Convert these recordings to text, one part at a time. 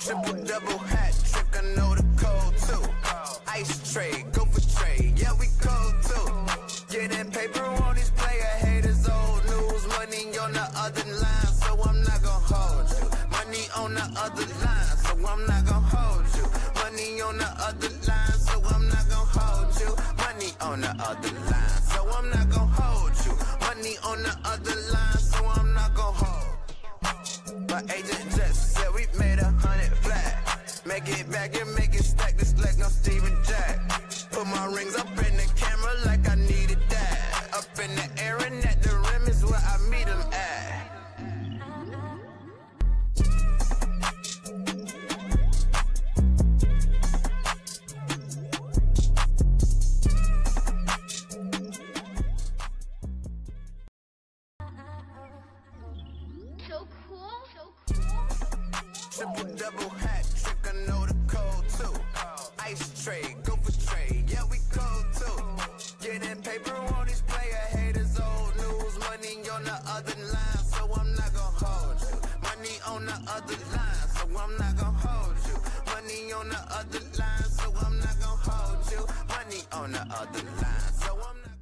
Triple double hat trick, I know the code too. Ice trade, go for trade, yeah we cold too. Getting paper on these player haters, old news. Money on the other line, so I'm not gonna hold you. Money on the other line, so I'm not gonna hold you. Money on the other line, so I'm not gonna hold you. Money on the other line, so I'm not gonna hold you. Money on the other line, so I'm not gonna hold. My agent just said we made 100 flat. Make it back and make it stack, this like no Steven Jack. Put my rings up in the camera like I needed that. Up in the air and at the rim is where I meet them at. Triple double hat trick, I know the code too. Ice trade, go for trade, yeah we cold too. Getting paper on these player haters, old news. Money on the other line, so I'm not gonna hold you. Money on the other line, so I'm not gonna hold you. Money on the other line, so I'm not gonna hold you. Money on the other line, so I'm not gonna.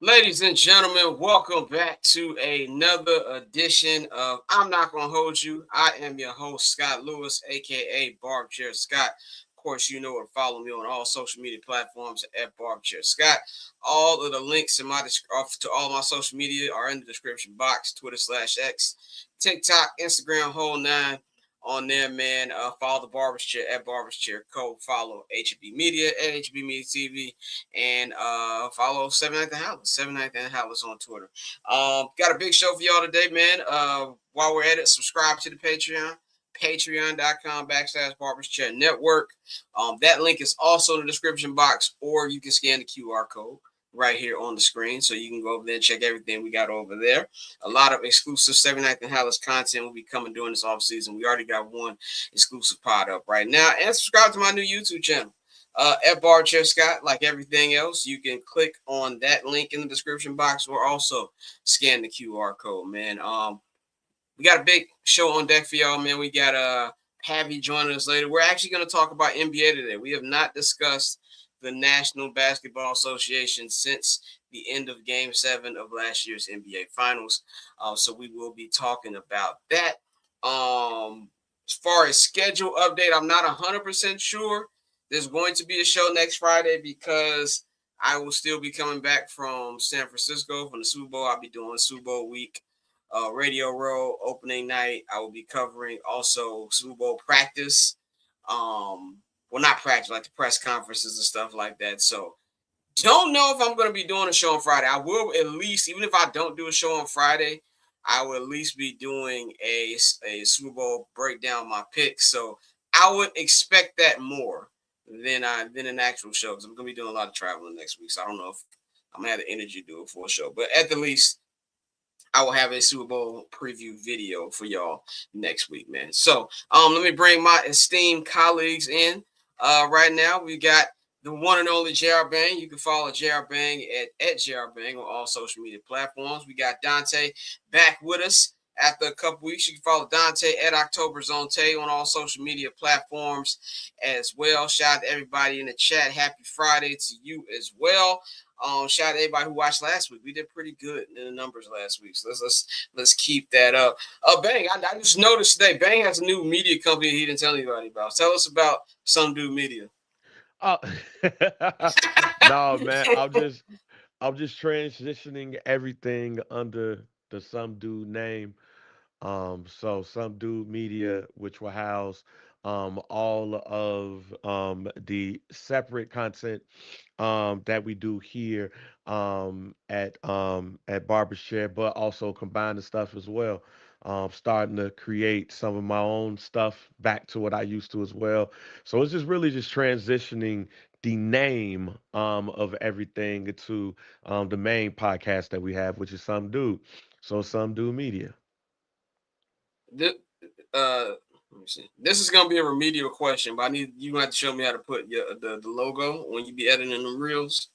Ladies and gentlemen, welcome back to another edition of I'm Not Gonna Hold You. I am your host, Scott Lewis, aka Barbchair Scott. Of course, you know where to follow me on all social media platforms at Barbchair Scott. All of the links to all my social media are in the description box, Twitter/X, TikTok, Instagram, whole nine. On there, man. Follow the Barber's Chair at Barber's Chair Co. Follow HB Media at HB Media TV, and follow 79th and Hollis, 79th and Hollis on Twitter. Got a big show for y'all today, man. While we're at it, subscribe to the Patreon, patreon.com/Barber's Chair Network. That link is also in the description box, or you can scan the QR code right here on the screen, so you can go over there and check everything we got over there. A lot of exclusive 79th and Hollis content will be coming during this off season. We already got one exclusive pod up right now, and subscribe to my new YouTube channel at Barbchair Scott. Like everything else, you can click on that link in the description box, or also scan the QR code, man. We got a big show on deck for y'all, man. We got Pavy joining us later. We're actually going to talk about NBA today. We have not discussed the National Basketball Association since the end of Game 7 of last year's NBA Finals. So we will be talking about that. As far as schedule update, I'm not 100% sure. There's going to be a show next Friday because I will still be coming back from San Francisco from the Super Bowl. I'll be doing Super Bowl week, Radio Row, opening night. I will be covering also Super Bowl practice. Well, not practice, like the press conferences and stuff like that. So don't know if I'm going to be doing a show on Friday. I will at least, even if I don't do a show on Friday, I will at least be doing a Super Bowl breakdown, my picks. So I would expect that more than an actual show, because I'm going to be doing a lot of traveling next week. So I don't know if I'm going to have the energy to do a full show. But at the least, I will have a Super Bowl preview video for y'all next week, man. So let me bring my esteemed colleagues in. Right now, we got the one and only JR Bang. You can follow JR Bang at JR Bang on all social media platforms. We got Dante back with us after a couple weeks. You can follow Dante at October Zone Tay on all social media platforms as well. Shout out to everybody in the chat. Happy Friday to you as well. Shout out to everybody who watched last week. We did pretty good in the numbers last week, so let's keep that up. Bang, I just noticed today Bang has a new media company he didn't tell anybody about. Tell us about Some Dude Media. Oh no, man. I'm just transitioning everything under the Some Dude name. So Some Dude Media, which will house all of the separate content that we do here at Barber's Chair, but also combine the stuff as well. Starting to create some of my own stuff back to what I used to as well. So it's just really just transitioning the name of everything to the main podcast that we have, which is Some Dude. So Some Dude Media. Let me see. This is gonna be a remedial question, but you have to show me how to put the logo when you be editing the reels.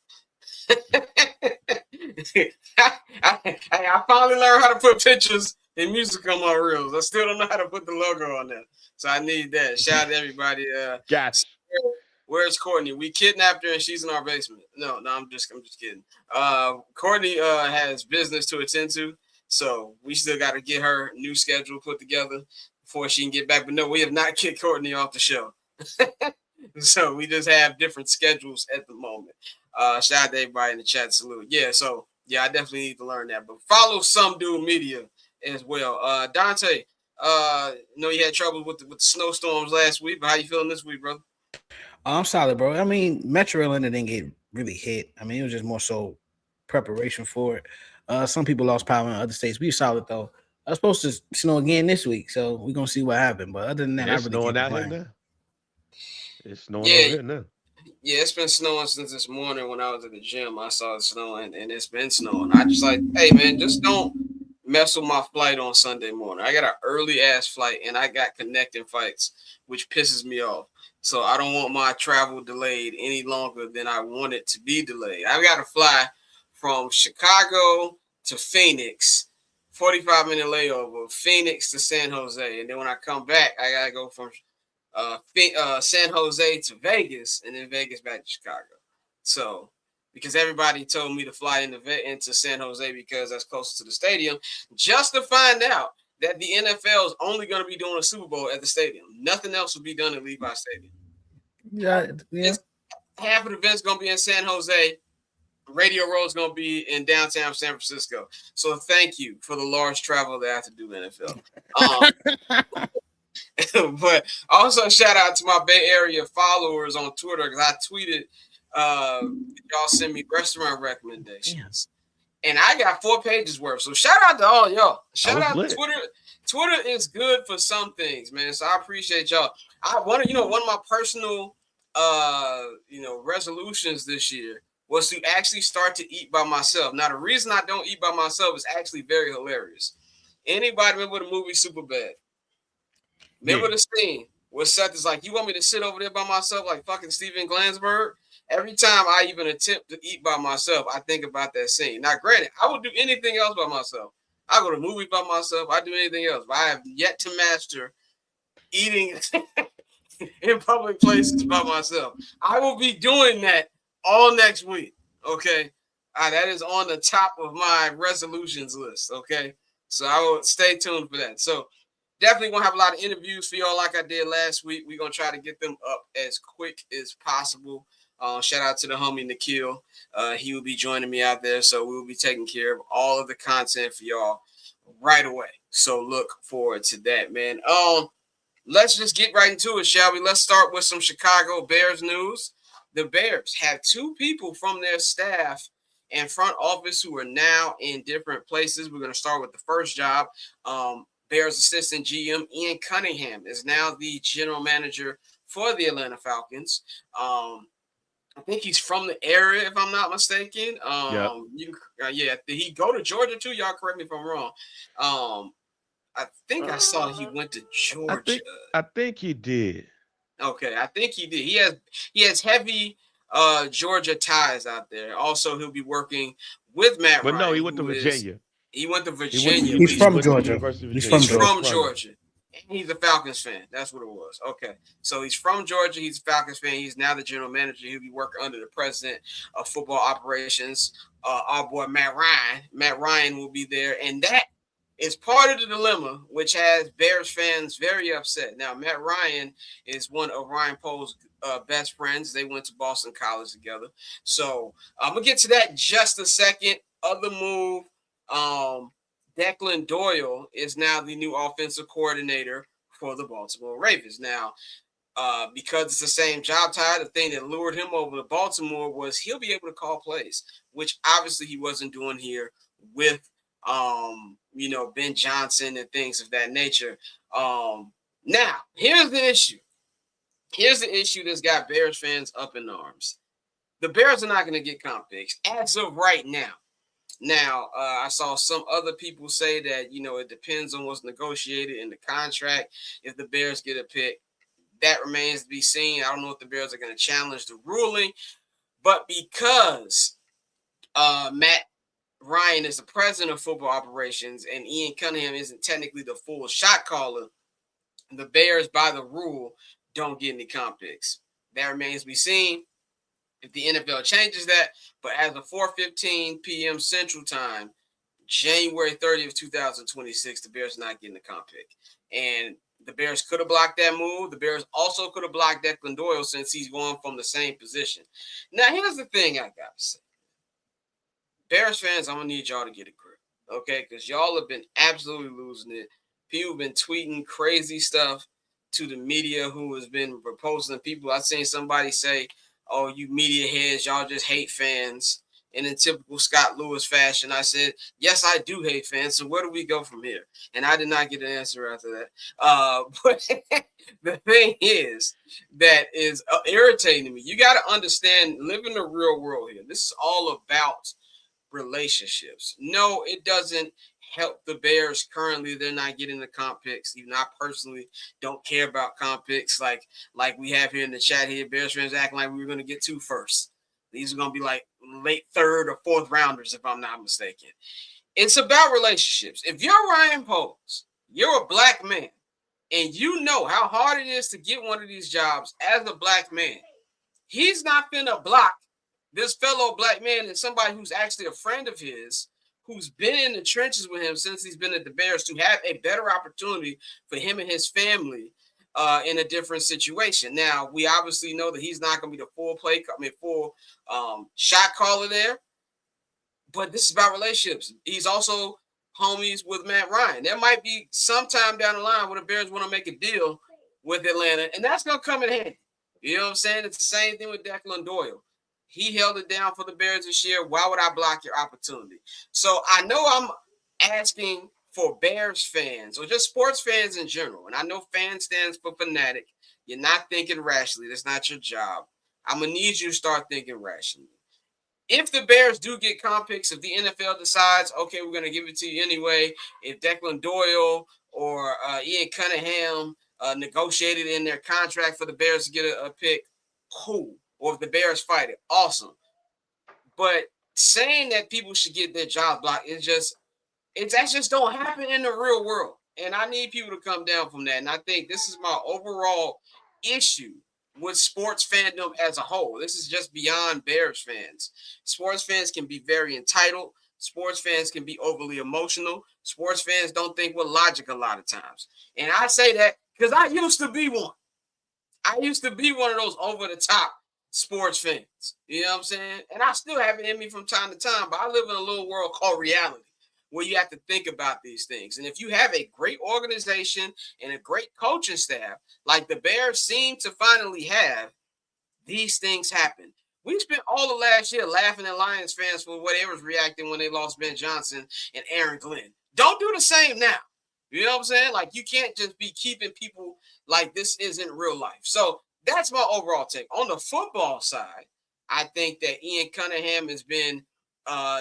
I finally learned how to put pictures and music on my reels. I still don't know how to put the logo on there, so I need that. Shout out to everybody. Gotcha. Where's Courtney? We kidnapped her and she's in our basement. No, I'm just kidding. Courtney has business to attend to, so we still got to get her new schedule put together before she can get back. But no, we have not kicked Courtney off the show. So we just have different schedules at the moment. Shout out to everybody in the chat. Salute. Yeah, so yeah, I definitely need to learn that. But follow Some Dude Media as well. Dante, know you had trouble with the snowstorms last week, but how you feeling this week, brother? I'm solid, bro. I mean, Metro Atlanta didn't get really hit. I mean, it was just more so preparation for it. Some people lost power in other states. We were solid though. I was supposed to snow again this week, so we're gonna see what happened. But other than that, I It's really snowing can't out here complain. now. It's snowing over here now. Yeah, it's been snowing since this morning when I was at the gym. I saw it snowing, and it's been snowing. I just like, hey man, just don't mess with my flight on Sunday morning. I got an early ass flight, and I got connecting flights, which pisses me off. So I don't want my travel delayed any longer than I want it to be delayed. I've got to fly from Chicago to Phoenix, 45-minute layover, Phoenix to San Jose, and then when I come back, I gotta go from San Jose to Vegas, and then Vegas back to Chicago. So, because everybody told me to fly into San Jose because that's closer to the stadium, just to find out that the NFL is only going to be doing a Super Bowl at the stadium. Nothing else will be done at Levi Stadium. Yeah. Half of the event's going to be in San Jose. Radio Row is going to be in downtown San Francisco. So thank you for the large travel that I have to do NFL. But also shout out to my Bay Area followers on Twitter because I tweeted, y'all send me restaurant recommendations. And I got 4 pages worth. So shout out to all y'all. Shout out to Twitter. Twitter is good for some things, man. So I appreciate y'all. One of my personal resolutions this year was to actually start to eat by myself. Now, the reason I don't eat by myself is actually very hilarious. Anybody remember the movie Superbad? Remember the scene where Seth is like, you want me to sit over there by myself like fucking Steven Glansberg? Every time I even attempt to eat by myself, I think about that scene. Now, granted, I would do anything else by myself. I go to movies by myself. I do anything else. But I have yet to master eating in public places by myself. I will be doing that all next week. Okay. That is on the top of my resolutions list. Okay. So I will stay tuned for that. So definitely going to have a lot of interviews for y'all like I did last week. We're going to try to get them up as quick as possible. Shout out to the homie Nikhil. He will be joining me out there. So we will be taking care of all of the content for y'all right away. So look forward to that, man. Let's just get right into it, shall we? Let's start with some Chicago Bears news. The Bears have 2 people from their staff and front office who are now in different places. We're going to start with the first job. Bears assistant GM Ian Cunningham is now the general manager for the Atlanta Falcons. I think he's from the area, if I'm not mistaken. Did he go to Georgia too? Y'all correct me if I'm wrong. I think I saw he went to Georgia. I think he did. Okay, I think he did. He has heavy Georgia ties out there. Also, he'll be working with Matt Ryan. But no, he went to Virginia. He went to Virginia. He's from Georgia. He's from Georgia. And he's a Falcons fan. That's what it was. Okay. So he's from Georgia. He's a Falcons fan. He's now the general manager. He'll be working under the president of football operations, our boy Matt Ryan. Matt Ryan will be there. And that is part of the dilemma, which has Bears fans very upset. Now, Matt Ryan is one of Ryan Pohl's best friends. They went to Boston College together. So I'm going to get to that in just a second. Other move, Declan Doyle is now the new offensive coordinator for the Baltimore Ravens. Now, because it's the same job title, the thing that lured him over to Baltimore was he'll be able to call plays, which obviously he wasn't doing here with, Ben Johnson and things of that nature. Now, here's the issue. Here's the issue that's got Bears fans up in arms. The Bears are not going to get comp picks as of right now. Now, I saw some other people say that, it depends on what's negotiated in the contract. If the Bears get a pick, that remains to be seen. I don't know if the Bears are going to challenge the ruling. But because Matt Ryan is the president of football operations, and Ian Cunningham isn't technically the full shot caller, the Bears, by the rule, don't get any comp picks. That remains to be seen if the NFL changes that. But as of 4:15 p.m. Central Time, January 30th, 2026, the Bears not getting a comp pick. And the Bears could have blocked that move. The Bears also could have blocked Declan Doyle since he's going from the same position. Now, here's the thing I got to say. Bears fans, I'm going to need y'all to get a grip, okay? Because y'all have been absolutely losing it. People have been tweeting crazy stuff to the media who has been proposing people. I've seen somebody say, oh, you media heads, y'all just hate fans. And in typical Scott Lewis fashion, I said, yes, I do hate fans. So where do we go from here? And I did not get an answer after that. But the thing is that is irritating me. You got to understand, live in the real world here. This is all about relationships. No, it doesn't help the Bears currently. They're not getting the comp picks. Even I personally don't care about comp picks like we have here in the chat here. Bears fans acting like we were going to get 2 first. These are going to be like late 3rd or 4th rounders, if I'm not mistaken. It's about relationships. If you're Ryan Poles, you're a black man, and you know how hard it is to get one of these jobs as a black man, he's not finna block this fellow black man and somebody who's actually a friend of his, who's been in the trenches with him since he's been at the Bears, to have a better opportunity for him and his family in a different situation. Now, we obviously know that he's not going to be the full shot caller there, but this is about relationships. He's also homies with Matt Ryan. There might be sometime down the line where the Bears want to make a deal with Atlanta, and that's going to come in handy. You know what I'm saying? It's the same thing with Declan Doyle. He held it down for the Bears this year. Why would I block your opportunity? So I know I'm asking for Bears fans or just sports fans in general, and I know fan stands for fanatic. You're not thinking rationally. That's not your job. I'm going to need you to start thinking rationally. If the Bears do get comp picks, if the NFL decides, okay, we're going to give it to you anyway, if Declan Doyle or Ian Cunningham negotiated in their contract for the Bears to get a pick, cool. Or if the Bears fight it, awesome. But saying that people should get their job blocked that just don't happen in the real world. And I need people to come down from that. And I think this is my overall issue with sports fandom as a whole. This is just beyond Bears fans. Sports fans can be very entitled. Sports fans can be overly emotional. Sports fans don't think with logic a lot of times. And I say that because I used to be one. I used to be one of those over-the-top sports fans. You know what I'm saying? And I still have it in me from time to time, but I live in a little world called reality where you have to think about these things. And if you have a great organization and a great coaching staff, like the Bears seem to finally have, these things happen. We spent all the last year laughing at Lions fans for what they was reacting when they lost Ben Johnson and Aaron Glenn. Don't do the same now. You know what I'm saying? Like, you can't just be keeping people like this isn't real life. So that's my overall take. On the football side, I think that Ian Cunningham has been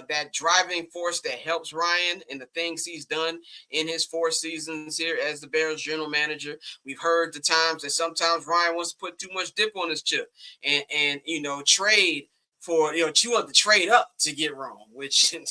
that driving force that helps Ryan and the things he's done in his 4 seasons here as the Bears general manager. We've heard the times that sometimes Ryan wants to put too much dip on his chip and trade for, you want to trade up to get wrong, which and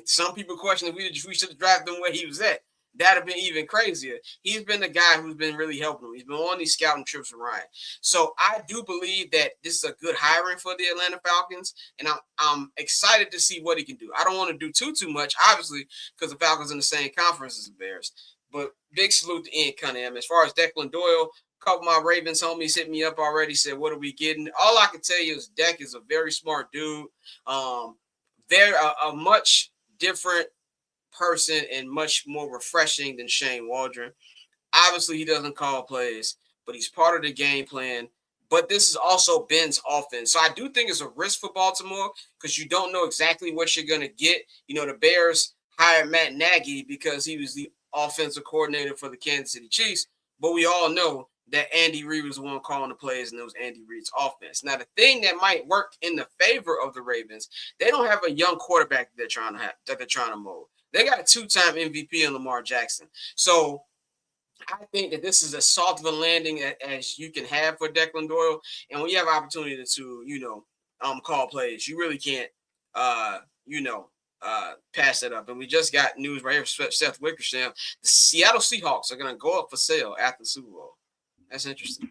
some people question if we should have drafted him where he was at. That'd have been even crazier. He's been the guy who's been really helping him. He's been on these scouting trips with Ryan. So I do believe that this is a good hiring for the Atlanta Falcons, and I'm excited to see what he can do. I don't want to do too much, obviously, because the Falcons are in the same conference as the Bears. But big salute to Ian Cunningham. As far as Declan Doyle, a couple of my Ravens homies hit me up already, said, what are we getting? All I can tell you is Deck is a very smart dude. They're a much different person and much more refreshing than Shane Waldron. Obviously, he doesn't call plays, but he's part of the game plan. But this is also Ben's offense. So I do think it's a risk for Baltimore because you don't know exactly what you're going to get. The Bears hired Matt Nagy because he was the offensive coordinator for the Kansas City Chiefs. But we all know that Andy Reid was the one calling the plays, and it was Andy Reid's offense. Now, the thing that might work in the favor of the Ravens, they don't have a young quarterback that they're trying to mold. They got a 2-time MVP in Lamar Jackson. So I think that this is as soft of a landing as you can have for Declan Doyle. And when you have opportunity to, call plays, you really can't you know, pass that up. And we just got news right here from Seth Wickersham. The Seattle Seahawks are going to go up for sale after the Super Bowl. That's interesting.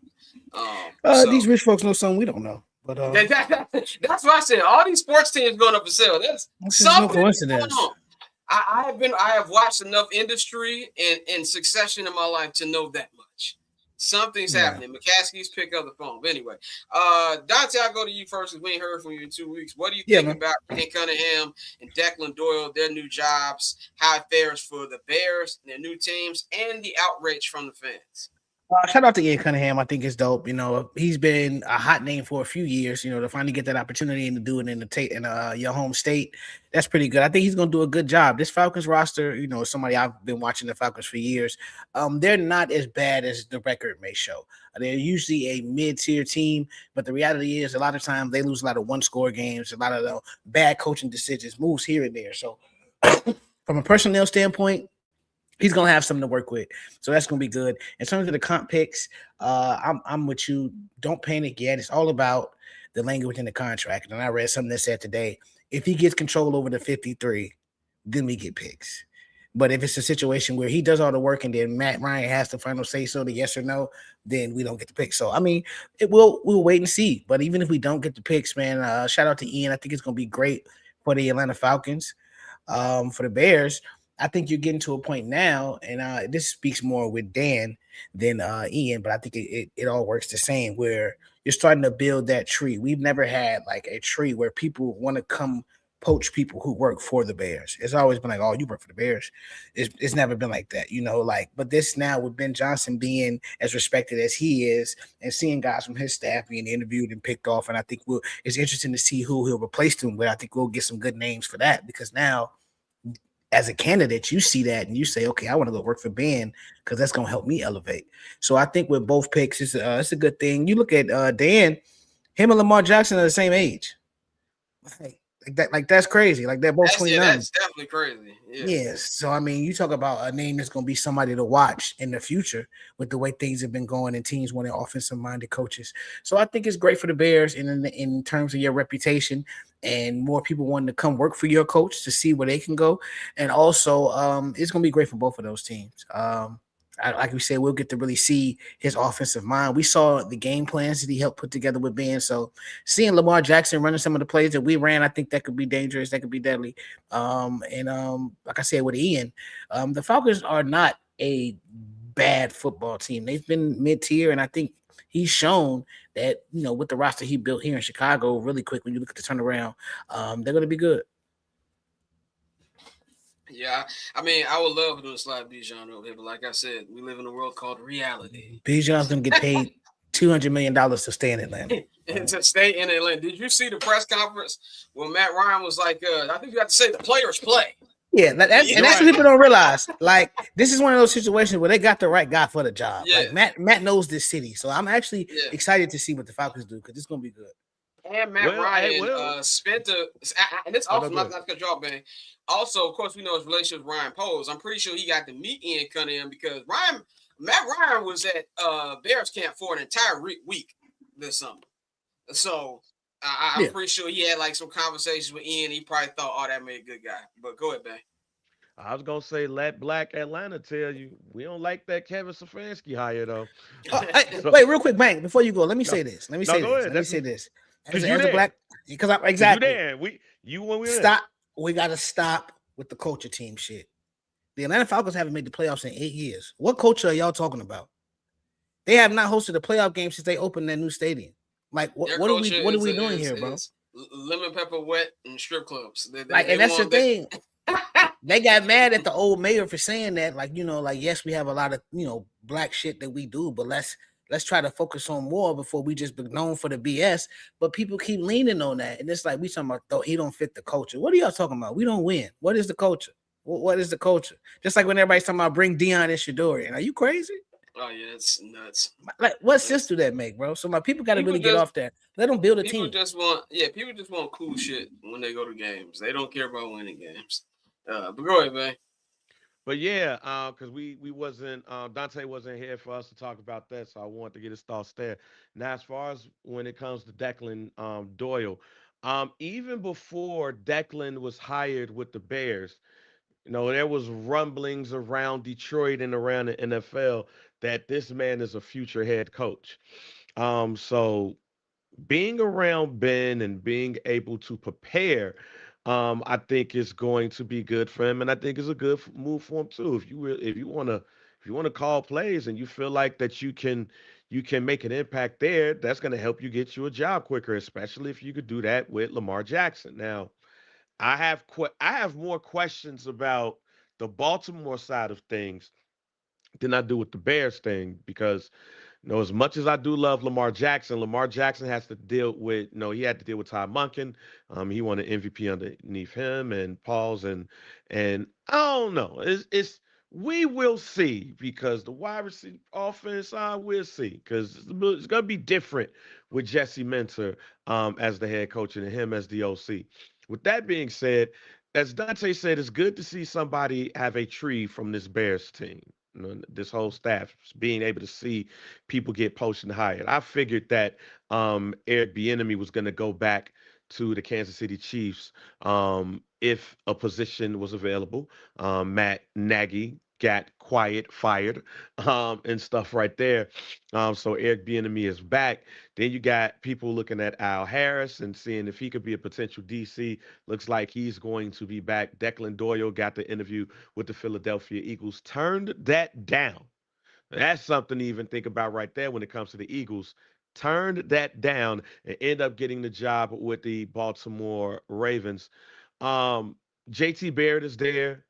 These rich folks know something we don't know. But that's what I said. All these sports teams going up for sale. That's no something going coincidence. on. I have watched enough industry and succession in my life to know that much. Something's happening. McCaskey's pick up the phone. But anyway, Dante, I'll go to you first because we ain't heard from you in 2 weeks. What do you think about Cunningham and Declan Doyle, their new jobs, how it fares for the Bears, their new teams, and the outrage from the fans? Shout out to Ian Cunningham. I think it's dope. You know, he's been a hot name for a few years. You know, to finally get that opportunity and to do it in your home state, that's pretty good. I think he's going to do a good job. This Falcons roster, you know, somebody I've been watching the Falcons for years. They're not as bad as the record may show. They're usually a mid-tier team, but the reality is a lot of times they lose a lot of one-score games, a lot of the bad coaching decisions, moves here and there. So, from a personnel standpoint, he's gonna have something to work with, so that's gonna be good. In terms of the comp picks, I'm with you. Don't panic yet. It's all about the language in the contract. And I read something that said today, if he gets control over the 53, then we get picks. But if it's a situation where he does all the work and then Matt Ryan has the final say so, the yes or no, then we don't get the picks. So I mean, we'll wait and see. But even if we don't get the picks, man, shout out to Ian. I think it's gonna be great for the Atlanta Falcons. For the Bears, I think you're getting to a point now, and this speaks more with Dan than Ian, but I think it all works the same, where you're starting to build that tree. We've never had like a tree where people want to come poach people who work for the Bears. It's always been like, oh, you work for the Bears. It's never been like that, you know, like, but this now with Ben Johnson being as respected as he is and seeing guys from his staff being interviewed and picked off, and I think it's interesting to see who he'll replace them with. I think we'll get some good names for that, because now as a candidate, you see that and you say, okay, I want to go work for Ben because that's going to help me elevate. So I think with both picks, it's a good thing. You look at Dan, him and Lamar Jackson are the same age. Like that's crazy. Like they're both 29. That's definitely crazy. Yeah. Yes. So I mean, you talk about a name that's going to be somebody to watch in the future with the way things have been going and teams wanting offensive-minded coaches. So I think it's great for the Bears in terms of your reputation and more people wanting to come work for your coach to see where they can go. And also, it's going to be great for both of those teams. Like we said, we'll get to really see his offensive mind. We saw the game plans that he helped put together with Ben. So seeing Lamar Jackson running some of the plays that we ran, I think that could be dangerous. That could be deadly. Like I said with Ian, the Falcons are not a bad football team. They've been mid-tier, and I think he's shown that, you know, with the roster he built here in Chicago really quick, when you look at the turnaround, they're going to be good. Yeah, I mean, I would love to slide Bijan over here, but like I said, we live in a world called reality. Bijan's going to get paid $200 million to stay in Atlanta. And to stay in Atlanta. Did you see the press conference when Matt Ryan was like, I think you have to say the players play. Yeah, and that's what people don't realize. Like, this is one of those situations where they got the right guy for the job. Yeah. Like Matt knows this city, so I'm actually excited to see what the Falcons do, because it's going to be good. And Matt Ryan spent and it's also not to draw bang. Also, of course, we know his relationship with Ryan Poles. I'm pretty sure he got to meet Ian Cunningham because Matt Ryan was at Bears camp for an entire week this summer. So I'm pretty sure he had like some conversations with Ian. He probably thought, oh, that made a good guy. But go ahead, man. I was gonna say, let Black Atlanta tell you we don't like that Kevin Stefanski hire though. Wait, real quick, Bank, before you go, let me say this. Let me say this. As a black, because I exactly. Stop. We got to stop with the culture team shit. The Atlanta Falcons haven't made the playoffs in 8 years. What culture are y'all talking about? They have not hosted a playoff game since they opened their new stadium. Like, what are we doing here, bro? Lemon pepper wet and strip clubs. And that's the thing. They got mad at the old mayor for saying that. Like, you know, like, yes, we have a lot of, you know, black shit that we do, but let's try to focus on more before we just be known for the BS. But people keep leaning on that. And it's like, we talking about, though, he don't fit the culture. What are y'all talking about? We don't win. What is the culture? What is the culture? Just like when everybody's talking about bring Deion and Shadorian. Are you crazy? Oh, yeah, it's nuts. Like, what sense do that make, bro? So my people got to really get off that. Let them build a team. People just want cool shit when they go to games. They don't care about winning games. But go ahead, man. But yeah, because we wasn't Dante wasn't here for us to talk about that, so I wanted to get his thoughts there. Now, as far as when it comes to Declan Doyle, Even before Declan was hired with the Bears, there was rumblings around Detroit and around the NFL that this man is a future head coach. So being around Ben and being able to prepare, I think is going to be good for him, and I think it's a good move for him too. If you want to call plays and you feel like that you can make an impact there, that's going to help you get you a job quicker, especially if you could do that with Lamar Jackson. Now, I have more questions about the Baltimore side of things than I do with the Bears thing because as much as I do love Lamar Jackson has to deal with, he had to deal with Todd Monken. He won an MVP underneath him and Pauls and I don't know. It's we will see because the wide receiver offense, I will see because it's gonna be different with Jesse Mentor as the head coach and him as the OC. With that being said, as Dante said, it's good to see somebody have a tree from this Bears team. This whole staff being able to see people get poached and hired. I figured that Eric Bieniemy was going to go back to the Kansas City Chiefs if a position was available. Matt Nagy got fired, and stuff right there. So Eric Bieniemy is back. Then you got people looking at Al Harris and seeing if he could be a potential DC. Looks like he's going to be back. Declan Doyle got the interview with the Philadelphia Eagles, turned that down. That's something to even think about right there when it comes to the Eagles. Turned that down and end up getting the job with the Baltimore Ravens. Um, JT Barrett is there.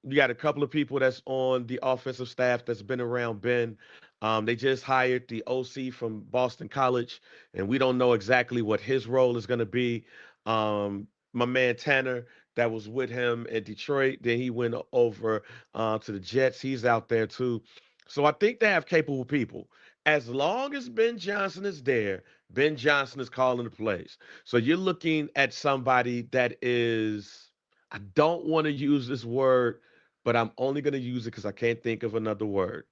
You got a couple of people that's on the offensive staff that's been around Ben. They just hired the OC from Boston College, and we don't know exactly what his role is going to be. My man Tanner, that was with him in Detroit, then he went over to the Jets. He's out there too. So I think they have capable people. As long as Ben Johnson is there, Ben Johnson is calling the plays. So you're looking at somebody that is, I don't want to use this word, but I'm only going to use it because I can't think of another word.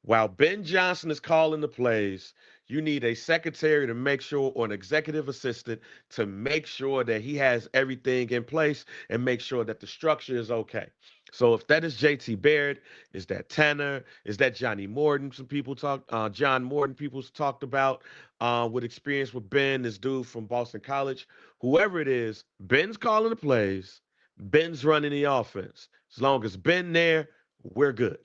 While Ben Johnson is calling the plays, you need a secretary to make sure, or an executive assistant to make sure that he has everything in place and make sure that the structure is okay. So if that is JT Barrett, is that Tanner, is that Johnny Morton? Some people John Morton, people's talked about with experience with Ben, this dude from Boston College. Whoever it is, Ben's calling the plays, Ben's running the offense. As long as Ben there, we're good.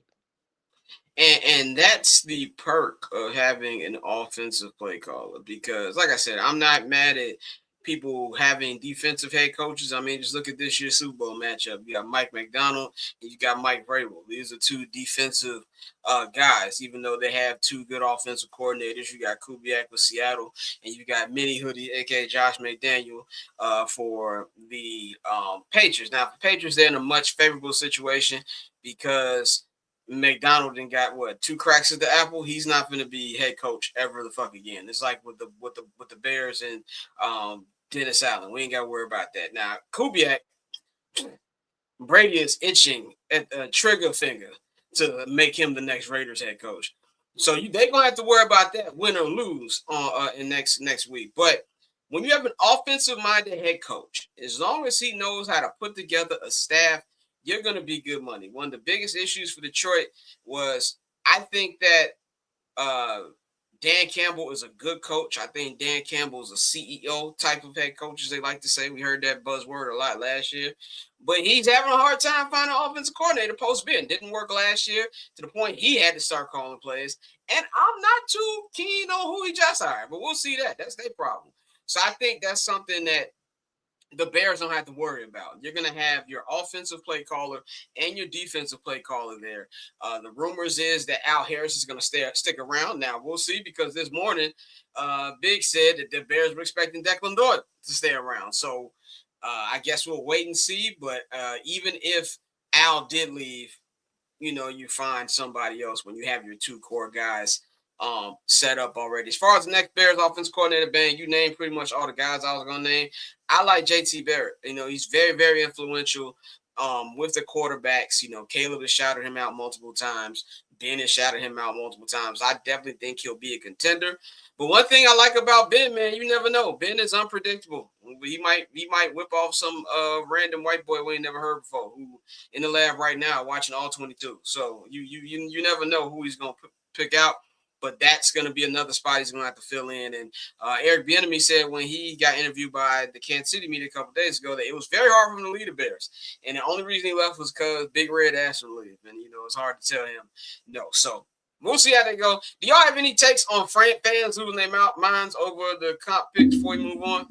And that's the perk of having an offensive play caller because, like I said, I'm not mad at people having defensive head coaches. I mean, just look at this year's Super Bowl matchup. You got Mike McDonald and you got Mike Vrabel. These are two defensive guys, even though they have two good offensive coordinators. You got Kubiak with Seattle, and you got Mini Hoodie, aka Josh McDaniel, for the Patriots. Now, the Patriots, they're in a much favorable situation because McDonald and got what 2 cracks at the apple. He's not going to be head coach ever the fuck again. It's like with the Bears and Dennis Allen. We ain't got to worry about that. Now Kubiak, Brady is itching at a trigger finger to make him the next Raiders head coach. So they're gonna have to worry about that, win or lose, in next week. But when you have an offensive minded head coach, as long as he knows how to put together a staff, you're going to be good money. One of the biggest issues for Detroit was I think that Dan Campbell is a good coach. I think Dan Campbell is a CEO type of head coach, as they like to say. We heard that buzzword a lot last year. But he's having a hard time finding an offensive coordinator post-Ben. Didn't work last year to the point he had to start calling plays. And I'm not too keen on who he just hired, but we'll see that. That's their problem. So I think that's something that the Bears don't have to worry about. You're going to have your offensive play caller and your defensive play caller there. The rumors is that Al Harris is going to stick around. Now, we'll see because this morning, Big said that the Bears were expecting Declan Doyle to stay around. So I guess we'll wait and see. But even if Al did leave, you find somebody else when you have your 2 core guys set up already. As far as the next Bears offense coordinator, Ben, you named pretty much all the guys I was going to name. I like JT Barrett. He's very, very influential with the quarterbacks. Caleb has shouted him out multiple times. Ben has shouted him out multiple times. I definitely think he'll be a contender. But one thing I like about Ben, man, you never know. Ben is unpredictable. He might whip off some random white boy we ain't never heard before, who in the lab right now watching all 22. So you never know who he's gonna pick out. But that's going to be another spot he's going to have to fill in. And Eric Bieniemy said when he got interviewed by the Kansas City media a couple of days ago that it was very hard for him to lead the Bears. And the only reason he left was because Big Red asked him to leave. And, it's hard to tell him no. So we'll see how they go. Do y'all have any takes on fans losing their minds over the comp picks before we move on?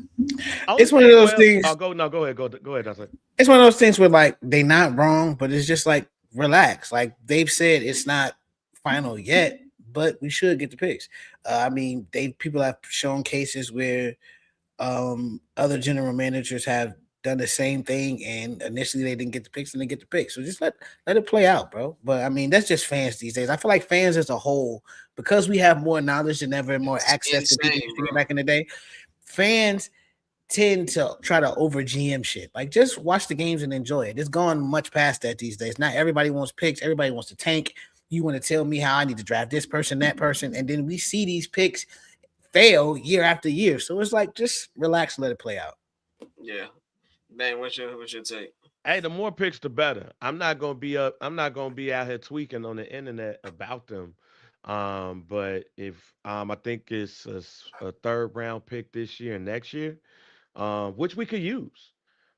It's one of those things. Go ahead. Go ahead. That's it. It's one of those things where, like, they not wrong, but it's just like, relax. Like, they've said it's not final yet, but we should get the picks. I mean, people have shown cases where other general managers have done the same thing, and initially they didn't get the picks, and they get the picks. So just let it play out, bro. But I mean, that's just fans these days. I feel like fans as a whole, because we have more knowledge than ever and more access to people back in the day, fans tend to try to over GM shit. Like, just watch the games and enjoy it. It's gone much past that these days. Not everybody wants picks. Everybody wants to tank. You want to tell me how I need to draft this person, that person, and then we see these picks fail year after year. So it's like, just relax, let it play out. Yeah, man. What's your take? Hey, the more picks, the better. I'm not gonna be out here tweaking on the internet about them. But if I think it's a third round pick this year and next year, which we could use.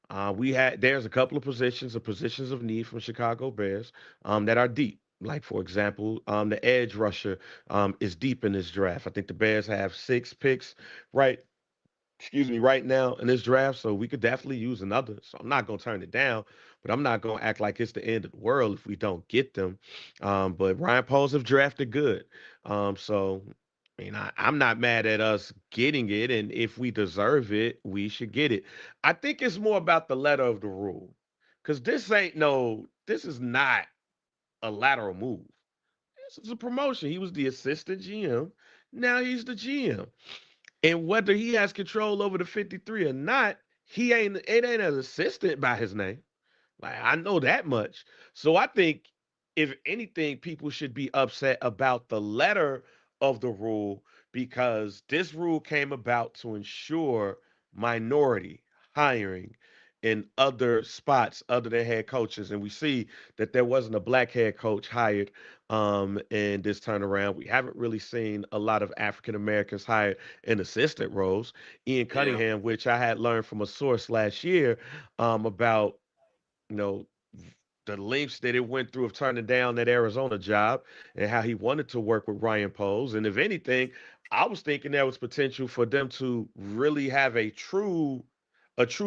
There's a couple of positions of need from Chicago Bears that are deep. Like, for example, the edge rusher is deep in this draft. I think the Bears have 6 picks right now in this draft, so we could definitely use another. So I'm not gonna turn it down, but I'm not gonna act like it's the end of the world if we don't get them. But Ryan Poles have drafted good, so I mean, I'm not mad at us getting it, and if we deserve it, we should get it. I think it's more about the letter of the rule, because this is not a lateral move. This is a promotion. He was the assistant GM. Now he's the GM. And whether he has control over the 53 or not, it ain't an assistant by his name. Like, I know that much. So I think, if anything, people should be upset about the letter of the rule, because this rule came about to ensure minority hiring in other spots other than head coaches. And we see that there wasn't a black head coach hired in this turnaround. We haven't really seen a lot of African Americans hired in assistant roles. Ian Cunningham, which I had learned from a source last year about, you know, the lengths that it went through of turning down that Arizona job, and how he wanted to work with Ryan Poles. And if anything, I was thinking there was potential for them to really have a true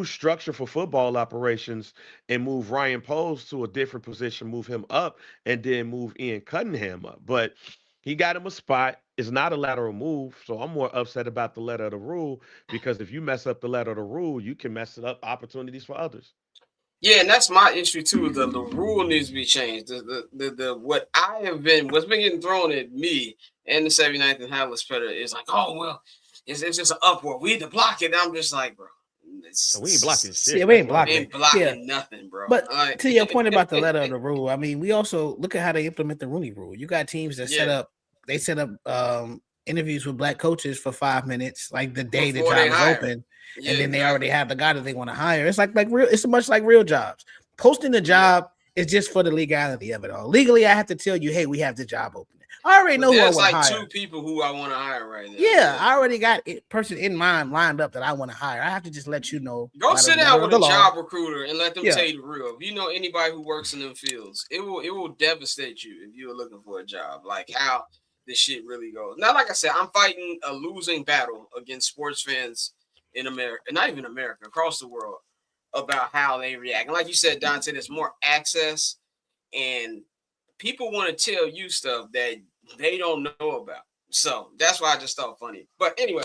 structure for football operations, and move Ryan Poles to a different position, move him up, and then move Ian Cunningham up. But he got him a spot. It's not a lateral move, so I'm more upset about the letter of the rule, because if you mess up the letter of the rule, you can mess it up opportunities for others. Yeah, and that's my issue too. The rule needs to be changed. What's been getting thrown at me and the 79th and Hallis Petter is like, oh well, it's just an upward. We need to block it. And I'm just like, bro, We ain't blocking shit. Yeah, we ain't we ain't blocking Yeah. nothing, bro. But to your point about the letter of the rule, I mean, we also look at how they implement the Rooney Rule. You got teams that set up interviews with black coaches for 5 minutes, like the day the Before job they is hire. open, Yeah, and then they exactly. already have the guy that they want to hire. It's like real. It's much like real jobs. Posting the job is just for the legality of it all. Legally, I have to tell you, hey, we have the job open. I already know who I There's want to like hire. 2 people who I want to hire right now. Yeah, I already got a person in mind lined up that I want to hire. I have to just let you know. Go by the sit letter down of with the a law. job recruiter and let them Yeah. tell you the real. If you know anybody who works in them fields, it will devastate you if you're looking for a job. Like how this shit really goes. Now, like I said, I'm fighting a losing battle against sports fans in America, not even America, across the world, about how they react. And like you said, Dante, there's more access, and people want to tell you stuff that they don't know about. So that's why I just thought funny. But anyway,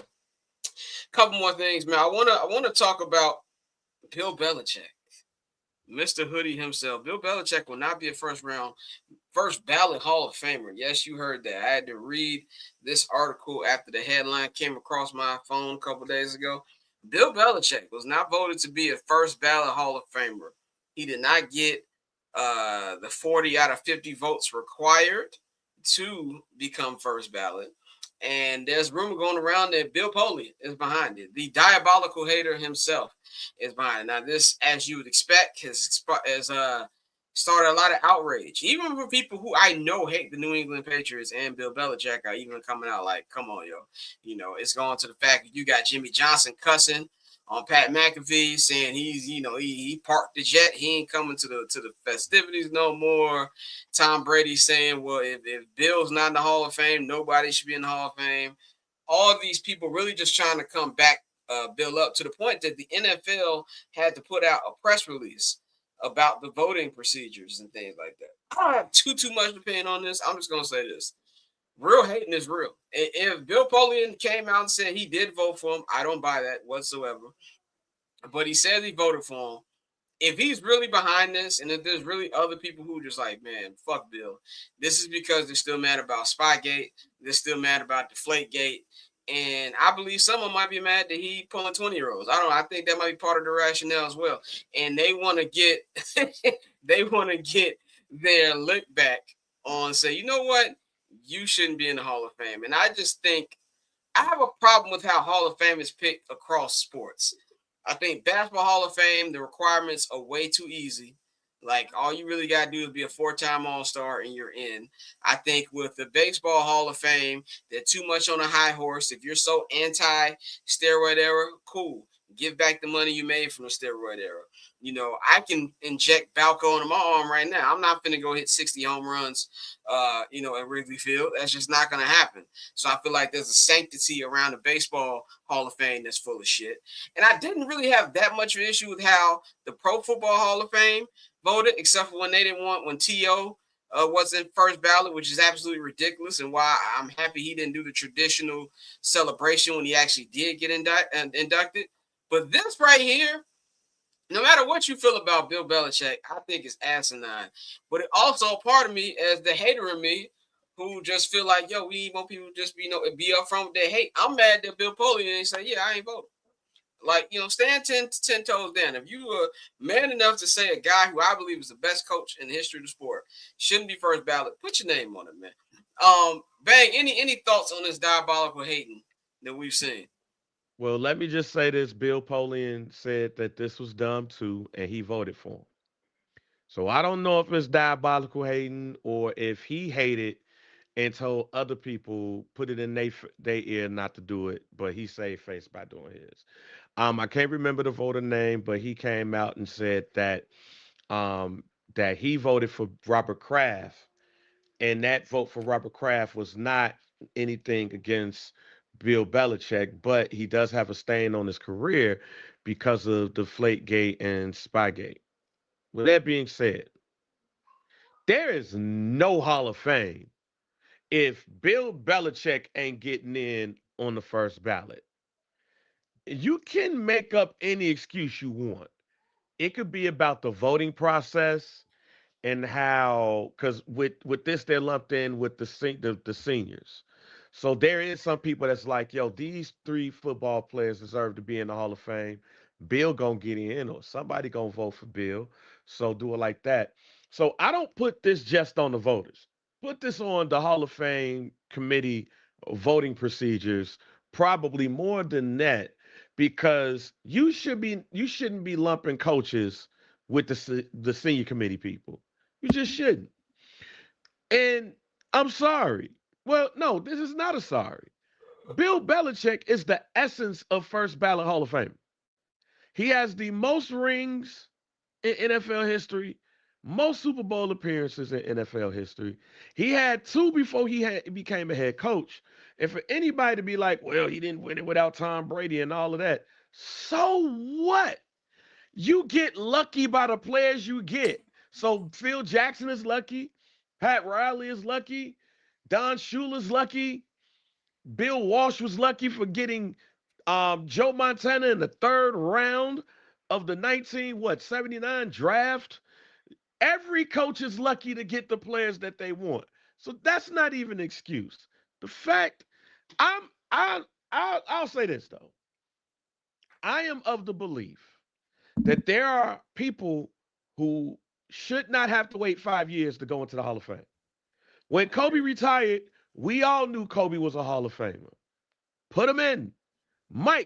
couple more things, man. I wanna talk about Bill Belichick, Mr. Hoodie himself. Bill Belichick will not be a first ballot Hall of Famer. Yes, you heard that. I had to read this article after the headline came across my phone a couple days ago. Bill Belichick was not voted to be a first ballot Hall of Famer. He did not get the 40 out of 50 votes required. to become first ballot. And there's rumor going around that Bill Poley is behind it. The diabolical hater himself is behind it. Now, this, as you would expect, has started a lot of outrage. Even for people who I know hate the New England Patriots and Bill Belichick are even coming out like, come on, yo. You know, it's going to the fact that you got Jimmy Johnson cussing on Pat McAfee, saying he's, you know, he parked the jet. He ain't coming to the festivities no more. Tom Brady saying, well, if Bill's not in the Hall of Fame, nobody should be in the Hall of Fame. All these people really just trying to come back, Bill up, to the point that the NFL had to put out a press release about the voting procedures and things like that. I don't have too much opinion on this. I'm just gonna say this: real hating is real. If Bill Polian came out and said he did vote for him, I don't buy that whatsoever. But he says he voted for him. If he's really behind this, and if there's really other people who are just like, man, fuck Bill, this is because they're still mad about Spygate, they're still mad about Deflategate, and I believe someone might be mad that he pulling 20-year-olds. I think that might be part of the rationale as well. And they want to get their lick back on, say, you know what, you shouldn't be in the Hall of Fame. And I just think I have a problem with how Hall of Fame is picked across sports. I think Basketball Hall of Fame, the requirements are way too easy. Like, all you really got to do is be a 4-time All-Star and you're in. I think with the Baseball Hall of Fame, they're too much on a high horse. If you're so anti-steroid era, cool. Give back the money you made from the steroid era. You know, I can inject Balco into my arm right now. I'm not going to go hit 60 home runs, at Wrigley Field. That's just not going to happen. So I feel like there's a sanctity around the Baseball Hall of Fame that's full of shit. And I didn't really have that much of an issue with how the Pro Football Hall of Fame voted, except for when they didn't want, when T.O. wasn't first ballot, which is absolutely ridiculous, and why I'm happy he didn't do the traditional celebration when he actually did get inducted. But this right here, no matter what you feel about Bill Belichick, I think it's asinine. But it also part of me, as the hater in me, who just feel like, yo, we want people to just be upfront with their hate. I'm mad that Bill Polian ain't say, yeah, I ain't voting. Like, stand 10 toes down. If you are man enough to say a guy who I believe is the best coach in the history of the sport shouldn't be first ballot, put your name on it, man. Bang, any thoughts on this diabolical hating that we've seen? Well, let me just say this. Bill Polian said that this was dumb too, and he voted for him. So I don't know if it's diabolical hating or if he hated and told other people, put it in their ear not to do it, but he saved face by doing his. I can't remember the voter name, but he came out and said um, that he voted for Robert Kraft, and that vote for Robert Kraft was not anything against Bill Belichick, but he does have a stain on his career because of Deflategate and Spygate. With that being said, there is no Hall of Fame if Bill Belichick ain't getting in on the first ballot. You can make up any excuse you want. It could be about the voting process and how, because with this they're lumped in with the seniors. So there is some people that's like, yo, these 3 football players deserve to be in the Hall of Fame. Bill gonna get in, or somebody gonna vote for Bill. So do it like that. So I don't put this just on the voters. Put this on the Hall of Fame committee voting procedures, probably more than that, because you shouldn't be lumping coaches with the senior committee people. You just shouldn't. And I'm sorry. Well, no, this is not a sorry. Bill Belichick is the essence of first ballot Hall of Fame. He has the most rings in NFL history, most Super Bowl appearances in NFL history. He had 2 before became a head coach. And for anybody to be like, well, he didn't win it without Tom Brady and all of that, so what? You get lucky by the players you get. So Phil Jackson is lucky. Pat Riley is lucky. Don Shula's lucky. Bill Walsh was lucky for getting Joe Montana in the 3rd round of the 79 draft. Every coach is lucky to get the players that they want. So that's not even an excuse. The fact I'm I I'll say this though. I am of the belief that there are people who should not have to wait 5 years to go into the Hall of Fame. When Kobe retired, we all knew Kobe was a Hall of Famer. Put him in.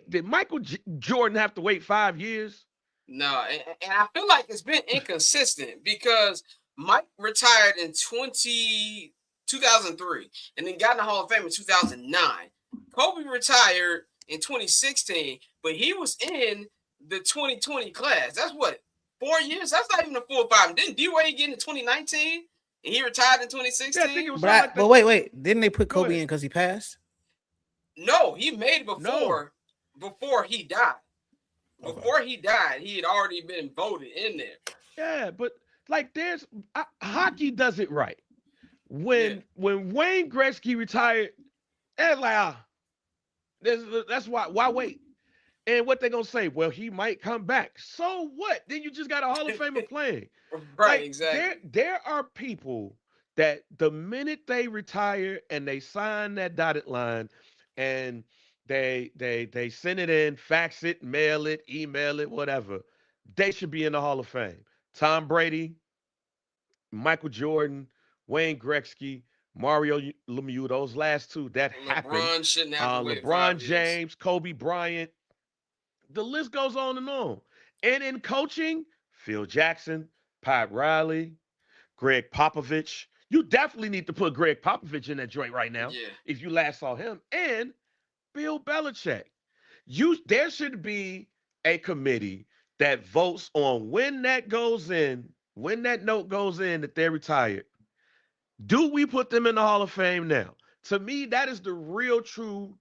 Did Michael Jordan have to wait 5 years? No, and I feel like it's been inconsistent because Mike retired in 2003 and then got in the Hall of Fame in 2009. Kobe retired in 2016, but he was in the 2020 class. That's what, 4 years? That's not even a full 5. Didn't D-Wade get in 2019 and he retired in 2016? Yeah, I think it was But wait. Didn't they put Kobe in because he passed? No, he made it No. before he died. Okay. Before he died, he had already been voted in there. Yeah, but like hockey does it right. When Wayne Gretzky retired, it's like, that's why wait? And what they gonna say? Well, he might come back. So what? Then you just got a Hall of Famer playing. Right, Like, exactly. There are people that the minute they retire and they sign that dotted line and they send it in, fax it, mail it, email it, whatever, they should be in the Hall of Fame. Tom Brady, Michael Jordan, Wayne Gretzky, Mario Lemieux, those last two that happened. LeBron shouldn't have to wait LeBron 5 years. James, Kobe Bryant. The list goes on and on. And in coaching, Phil Jackson, Pat Riley, Greg Popovich. You definitely need to put Greg Popovich in that joint right now. Yeah. If you last saw him. And Bill Belichick. There should be a committee that votes on when that note goes in that they're retired. Do we put them in the Hall of Fame now? To me, that is the real true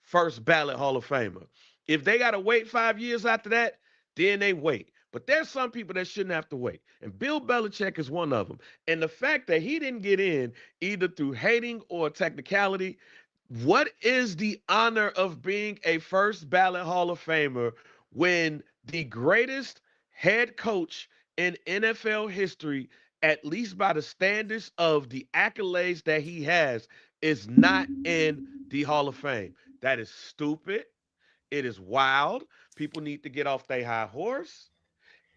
first ballot Hall of Famer. If they got to wait 5 years after that, then they wait. But there's some people that shouldn't have to wait. And Bill Belichick is one of them. And the fact that he didn't get in either through hating or technicality, what is the honor of being a first ballot Hall of Famer when the greatest head coach in NFL history, at least by the standards of the accolades that he has, is not in the Hall of Fame? That is stupid. It is wild. People need to get off their high horse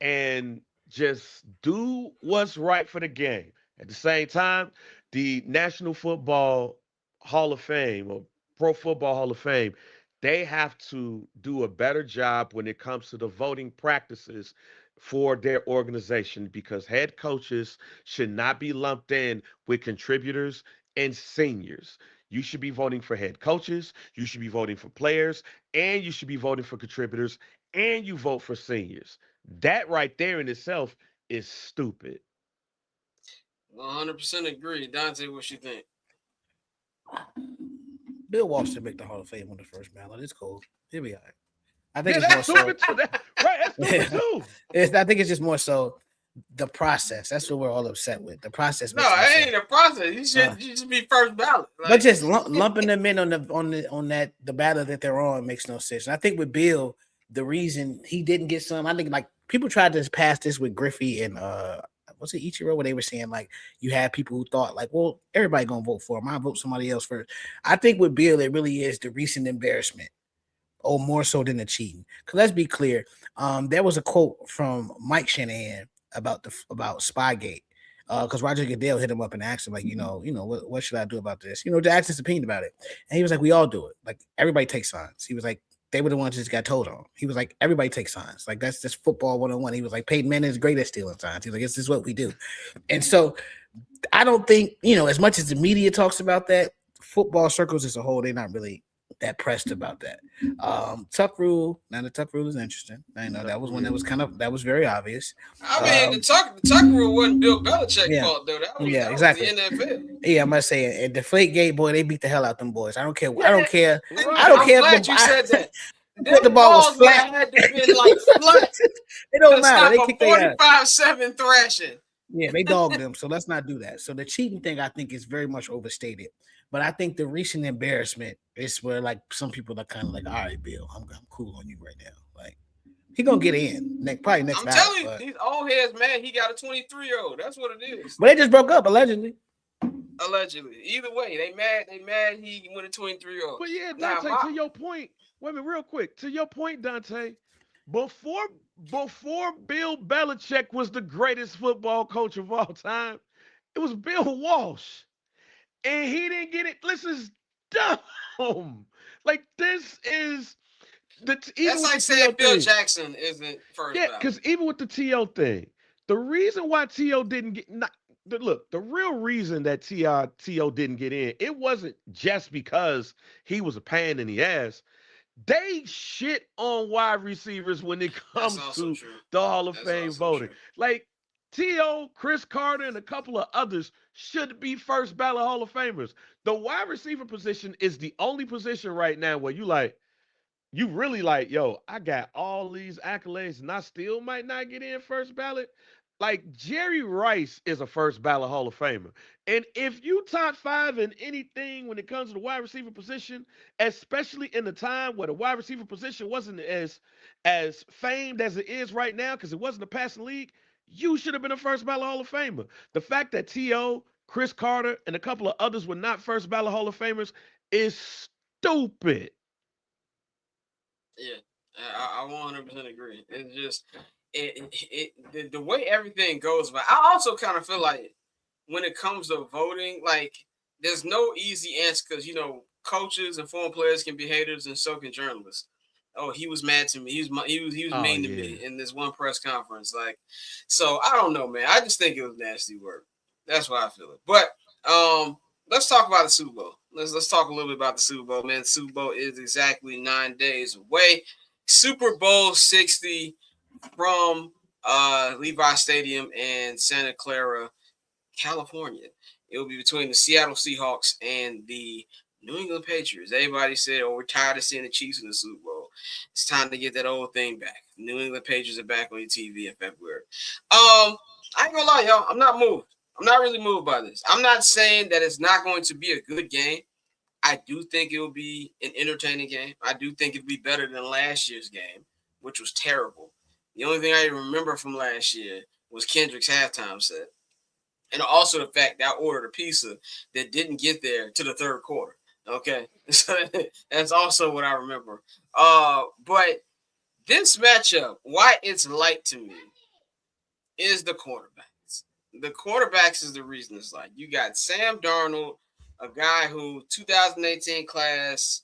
and just do what's right for the game. At the same time, the National Football Hall of Fame or Pro Football Hall of Fame, they have to do a better job when it comes to the voting practices for their organization because head coaches should not be lumped in with contributors and seniors. You should be voting for head coaches, you should be voting for players, and you should be voting for contributors, and you vote for seniors. That right there in itself is stupid. 100% agree. Dante, what you think? Bill Walsh should make the Hall of Fame on the first ballot. It's cool. He'll be all right. I think Yeah, it's more that's so. stupid too. Right, that's stupid too. I think it's just more so the process. That's what we're all upset with. The process. No, makes no it sense. ain't a process. You should just be first ballot. Like, But just lumping them in on the ballot that they're on makes no sense. And I think with Bill, the reason he didn't get some, I think like people tried to pass this with Griffey and was it Ichiro where they were saying like you had people who thought like, well, everybody gonna vote for him. I vote somebody else first. I think with Bill, it really is the recent embarrassment. Oh, more so than the cheating. Because let's be clear. There was a quote from Mike Shanahan about Spygate. Because Roger Goodell hit him up and asked him, like, what should I do about this? To ask his opinion about it. And he was like, we all do it. Like, everybody takes signs. He was like, they were the ones that just got told on. He was like, everybody takes signs. Like, that's just football 101. He was like, Peyton Manning is great at stealing signs. He was like, this is what we do. And so I don't think, as much as the media talks about that, football circles as a whole, they're not really that pressed about that. Tuck rule. Now the Tuck rule is interesting. I know that was one that was very obvious. I mean, the Tuck rule wasn't Bill Belichick's fault though. That was, exactly. Was the NFL. Yeah, I must say, and Deflate Gate, boy, they beat the hell out them boys. I don't care. Yeah, I don't care. Right. I don't care. I'm glad you said that. The ball was flat. Had to been like flat. It don't matter. They kicked their 45-7 thrashing. Yeah, they dogged them. So let's not do that. So the cheating thing, I think, is very much overstated. But I think the recent embarrassment is where like some people are kind of like, all right, Bill, I'm cool on you right now. Like he gonna get in probably next. I'm telling you, these old heads, man. He got a 23-year-old. That's what it is. But they just broke up allegedly. Allegedly, either way, they mad. He went a 23-year-old. But yeah, Dante, to your point. Wait a minute, real quick. To your point, Dante. Before Bill Belichick was the greatest football coach of all time, It was Bill Walsh, and he didn't get it. This is dumb. Like this is even That's with the like TO saying Phil thing. Jackson isn't first Yeah, ballot. because even with the TO thing, the reason why TO didn't get not look, the real reason that TO didn't get in, it wasn't just because he was a pain in the ass. They shit on wide receivers when it That's comes also to true. the Hall of That's Fame also voting. true. Like T.O., Chris Carter, and a couple of others should be first ballot Hall of Famers. The wide receiver position is the only position right now where you really like, yo, I got all these accolades and I still might not get in first ballot. Like Jerry Rice is a first ballot Hall of Famer. And if you top five in anything when it comes to the wide receiver position, especially in the time where the wide receiver position wasn't as famed as it is right now, because it wasn't a passing league, you should have been a first ballot Hall of Famer. The fact that T.O., Chris Carter, and a couple of others were not first ballot Hall of Famers is stupid. Yeah, I 100% agree. It's just the way everything goes. But I also kind of feel like when it comes to voting, like there's no easy answer because coaches and former players can be haters and so can journalists. Oh, he was mad to me. He was Oh mean to yeah. me in this one press conference. Like, so I don't know, man. I just think it was nasty work. That's why I feel it. But let's talk about the Super Bowl. Let's talk a little bit about the Super Bowl, man. The Super Bowl is exactly 9 days away. Super Bowl 60 from Levi Stadium in Santa Clara, California. It will be between the Seattle Seahawks and the New England Patriots. Everybody said, "Oh, we're tired of seeing the Chiefs in the Super Bowl. It's time to get that old thing back." New England Patriots are back on your TV in February. I ain't gonna lie, y'all. I'm not moved. I'm not really moved by this. I'm not saying that it's not going to be a good game. I do think it will be an entertaining game. I do think it'll be better than last year's game, which was terrible. The only thing I remember from last year was Kendrick's halftime set. And also the fact that I ordered a pizza that didn't get there to the third quarter. Okay. So that's also what I remember. But this matchup, why it's light to me, is the quarterbacks. The quarterbacks is the reason it's light. You got Sam Darnold, a guy who 2018 class,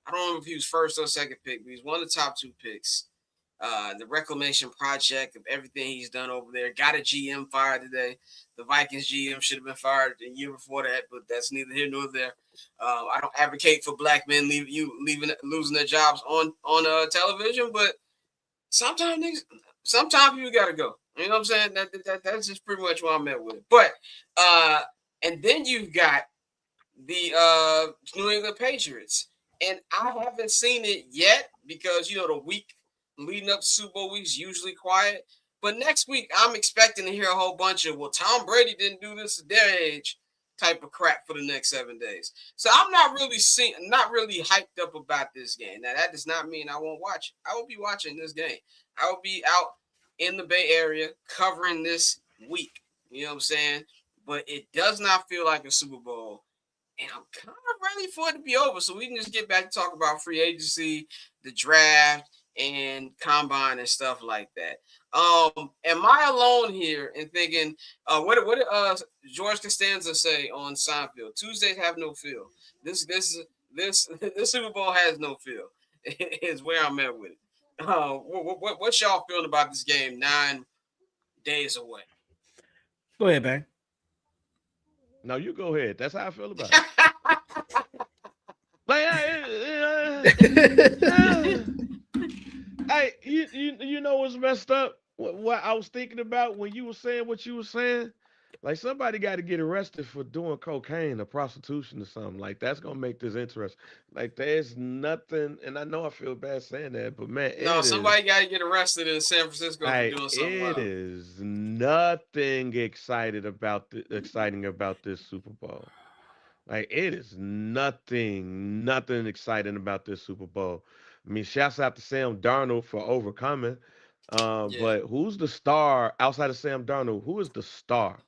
I don't know if he was first or second pick, but he's one of the top two picks. The reclamation project of everything he's done over there. Got a GM fired today. The Vikings GM should have been fired the year before that, but that's neither here nor there. I don't advocate for black men losing their jobs on television, but sometimes people gotta go. You know what I'm saying? That's just pretty much what I'm at with it. But and then you've got the New England Patriots, and I haven't seen it yet because the week leading up to Super Bowl week's usually quiet. But next week, I'm expecting to hear a whole bunch of, well, Tom Brady didn't do this at their age type of crap for the next 7 days. So I'm not really hyped up about this game. Now, that does not mean I won't watch it. I will be watching this game. I will be out in the Bay Area covering this week. You know what I'm saying? But it does not feel like a Super Bowl. And I'm kind of ready for it to be over so we can just get back to talk about free agency, the draft, and combine and stuff like that. Am I alone here in thinking what did George Costanza say on Seinfeld? Tuesdays have no feel. This Super Bowl has no feel. Is where I'm at with it. What's y'all feeling about this game 9 days away? Go ahead, Bang. No, you go ahead. That's how I feel about it. Hey, you know what's messed up? What I was thinking about when you were saying what you were saying? Like somebody got to get arrested for doing cocaine or prostitution or something. Like that's gonna make this interesting. Like there's nothing, and I know I feel bad saying that, but man, Somebody got to get arrested in San Francisco for doing something it wild. is nothing exciting about this Super Bowl. Like it is nothing exciting about this Super Bowl. I mean, shouts out to Sam Darnold for overcoming. Yeah. But who's the star outside of Sam Darnold? Who is the star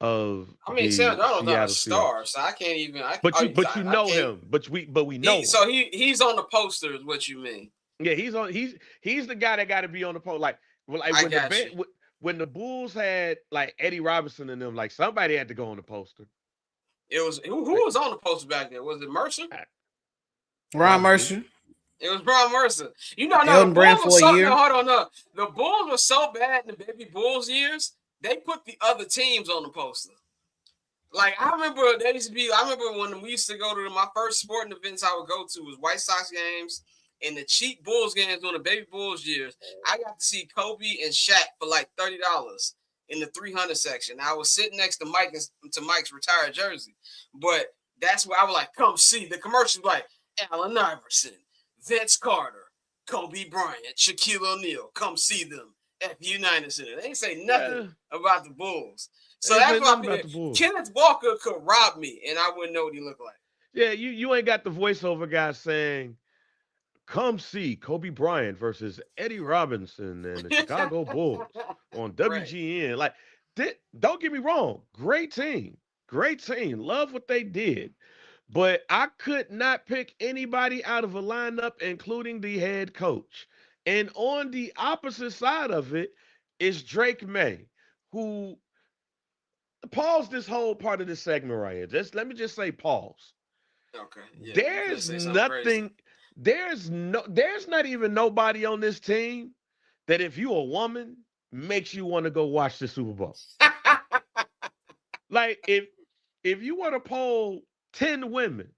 of I mean, Sam the Darnold's not a Seattle star, Seahawks? so I can't even. But you I know can't. him. But we know him. So he's on the poster, is what you mean? Yeah, he's the guy that got to be on the post. Like I got you. when the Bulls had like Eddie Robinson and them, like somebody had to go on the poster. It was who was on the poster back there? Was it Mercer? Ron Probably. Mercer. It was Ron Mercer. You know, no, Elton the Brand Bulls for were a so year. no, hold on, no. The Bulls were so bad in the baby Bulls years, they put the other teams on the poster. Like I remember when we used to go to my first sporting events I would go to was White Sox games and the cheap Bulls games during the baby Bulls years. I got to see Kobe and Shaq for like $30 in the 300 section. I was sitting next to Mike's retired jersey, but that's where I was like, come see the commercials like Allen Iverson, Vince Carter, Kobe Bryant, Shaquille O'Neal. Come see them at the United Center. They ain't say nothing about the Bulls. So that's why Kenneth Walker could rob me, and I wouldn't know what he looked like. Yeah, you ain't got the voiceover guy saying, "Come see Kobe Bryant versus Eddie Robinson and the Chicago Bulls on WGN." Right. Like, don't get me wrong, great team, love what they did, but I could not pick anybody out of a lineup, including the head coach. And on the opposite side of it is Drake May, who pause this whole part of this segment right here. Let me just say pause. Okay. Yeah, there's nothing. There's not even nobody on this team that if you a woman makes you want to go watch the Super Bowl. Like if you were to poll 10 women,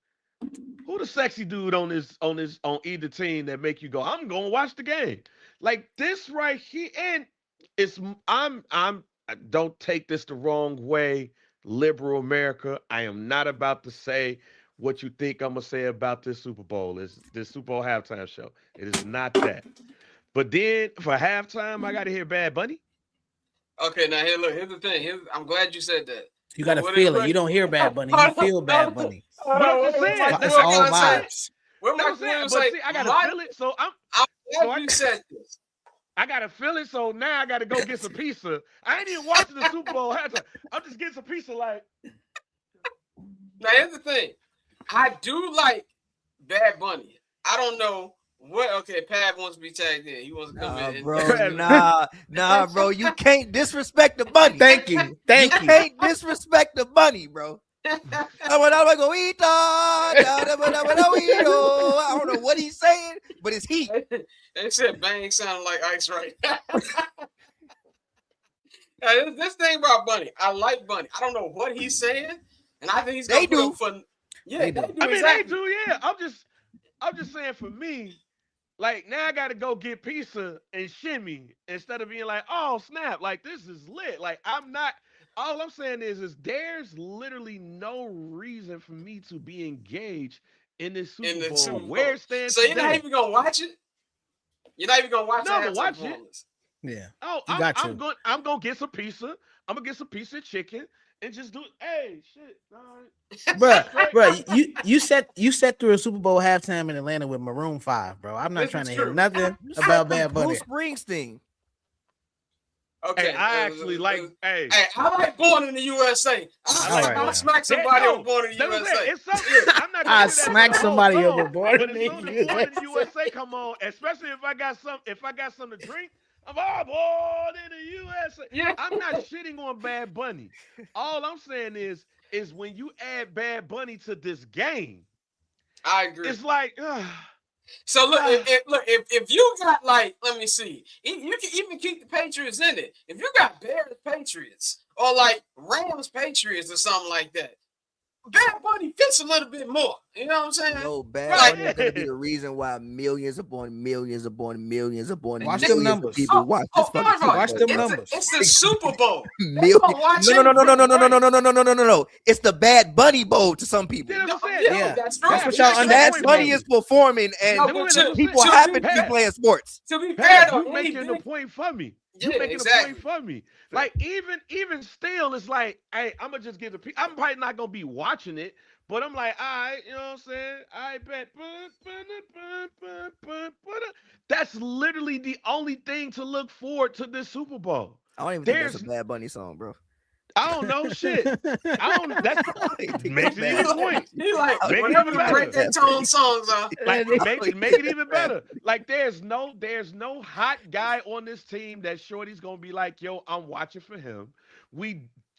who the sexy dude on either team that make you go, I'm gonna watch the game. Like this right here, and I'm don't take this the wrong way, liberal America. I am not about to say what you think I'm gonna say about this Super Bowl. Is this Super Bowl halftime show? It is not that. But then for halftime, I gotta hear Bad Bunny. Okay, now here's the thing. I'm glad you said that. You gotta feel it. You don't hear Bad Bunny. You feel Bad Bunny. But I'm just saying, it's all vibes. I gotta feel it. So I'm glad you said this. I gotta feel it, so now I gotta go get some pizza. I ain't even watching the Super Bowl halftime. I'm just getting some pizza. Like, now here's the thing. I do like Bad Bunny. I don't know what. Okay, Pav wants to be tagged in. He wants to come in. Bro, nah, bro. You can't disrespect the bunny. Thank you. You can't disrespect the bunny, bro. I don't know what he's saying, but it's heat. They said bang sounding like ice right now. This thing about Bunny, I like Bunny. I don't know what he's saying, and I think he's gonna put up for. Yeah, they do. I mean, exactly. they do. Yeah, I'm just saying for me, like now I got to go get pizza and shimmy instead of being like, oh snap, like this is lit. Like I'm not. All I'm saying is there's literally no reason for me to be engaged in this Super Bowl. Where it stands so you're today. not even gonna watch it? You're not even gonna watch it? No, I'm gonna watch it. Yeah. Oh, I'm gonna get some pizza. I'm gonna get some pizza of chicken and just do it. Hey, shit. All right. Bro, you sat through a Super Bowl halftime in Atlanta with Maroon 5, bro. I'm not trying to hear nothing about Bad Bunny. Bruce Springsteen. Okay, hey, I actually like. Hey, I like Born in the USA. I smack somebody over Born in the USA. It's something. I'm not. I smack somebody over Born in in the the USA. Come on, especially if I got some to drink. I'm all Born in the USA. Yeah. I'm not shitting on Bad Bunny. All I'm saying is when you add Bad Bunny to this game, I agree. It's like. So look, if you got like, let me see, you can even keep the Patriots in it. If you got Bears Patriots or like Rams Patriots or something like that, Bad Bunny fits a little bit more. You know what I'm saying? No, Bad Bunny is gonna be the reason why millions upon millions upon millions upon watch millions them numbers. of people watch this fucking watch them numbers. It's the Super Bowl. No. It's the Bad Bunny Bowl to some people. Yeah, that's what y'all understand. Bad Bunny is performing, and people happen to be playing sports. To be fair, you're making the point for me. You're making a point for me. Like even still, it's like, hey, I'm gonna just get the. I'm probably not gonna be watching it, but I'm like, all right, you know what I'm saying? I bet. That's literally the only thing to look forward to this Super Bowl. I don't even think that's a Bad Bunny song, bro. I don't know shit. I don't. That's makes it even point. He like Make it whenever even the break better. that tone songs are. Like make it even better. Like there's no hot guy on this team that Shorty's gonna be like, yo, I'm watching for him.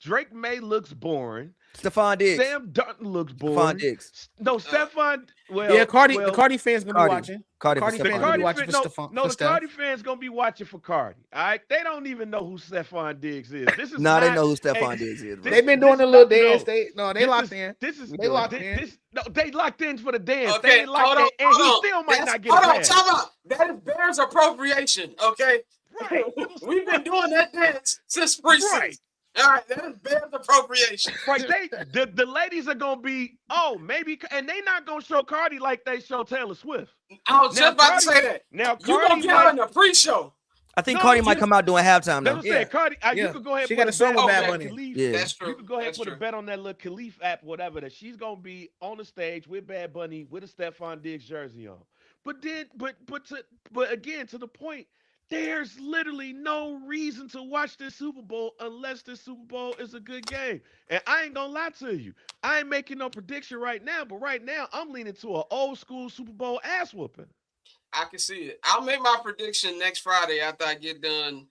Drake May looks boring. Stephon Diggs. Sam Darton looks Stephon boring. Diggs. No, Stephon. Well, Yeah, Cardi. well, The Cardi fans gonna Cardi. be watching. Cardi for Cardi fans Stephon gonna be Diggs. watching for Stephon. No, for the Steph. Cardi fans gonna be watching for Cardi. All right, they don't even know who Stephon Diggs is. This is Nah, they not know who a- Stephon Diggs is, bro. They've been doing a little dance. They locked in. This is They locked in. No, they locked in for the dance. Okay, They ain't locked hold on, in, and he hold on. still might That's- not get a hold on, pass. time out. That is Bears appropriation. Okay, Right. we've been doing that dance since preseason. Right. All right, that is Bears appropriation. Right, the ladies are gonna be maybe, and they not gonna show Cardi like they show Taylor Swift. I was Now, just about Cardi- to say that. Now You gonna Cardi get her in the pre-show? I think No, Cardi might you- come out doing halftime That's though. what I'm Yeah. saying. Cardi, you Yeah. could go ahead. She and put got a a song bet with on Bad that Bunny. Khalif. Yeah. That's true. You could go ahead and That's put a true. bet on that little Khalif app, whatever, that she's gonna be on the stage with Bad Bunny with a Stephon Diggs jersey on. But again, to the point, there's literally no reason to watch this Super Bowl unless this Super Bowl is a good game. And I ain't gonna lie to you, I ain't making no prediction right now. But right now, I'm leaning to an old school Super Bowl ass whooping. I can see it. I'll make my prediction next Friday after I get done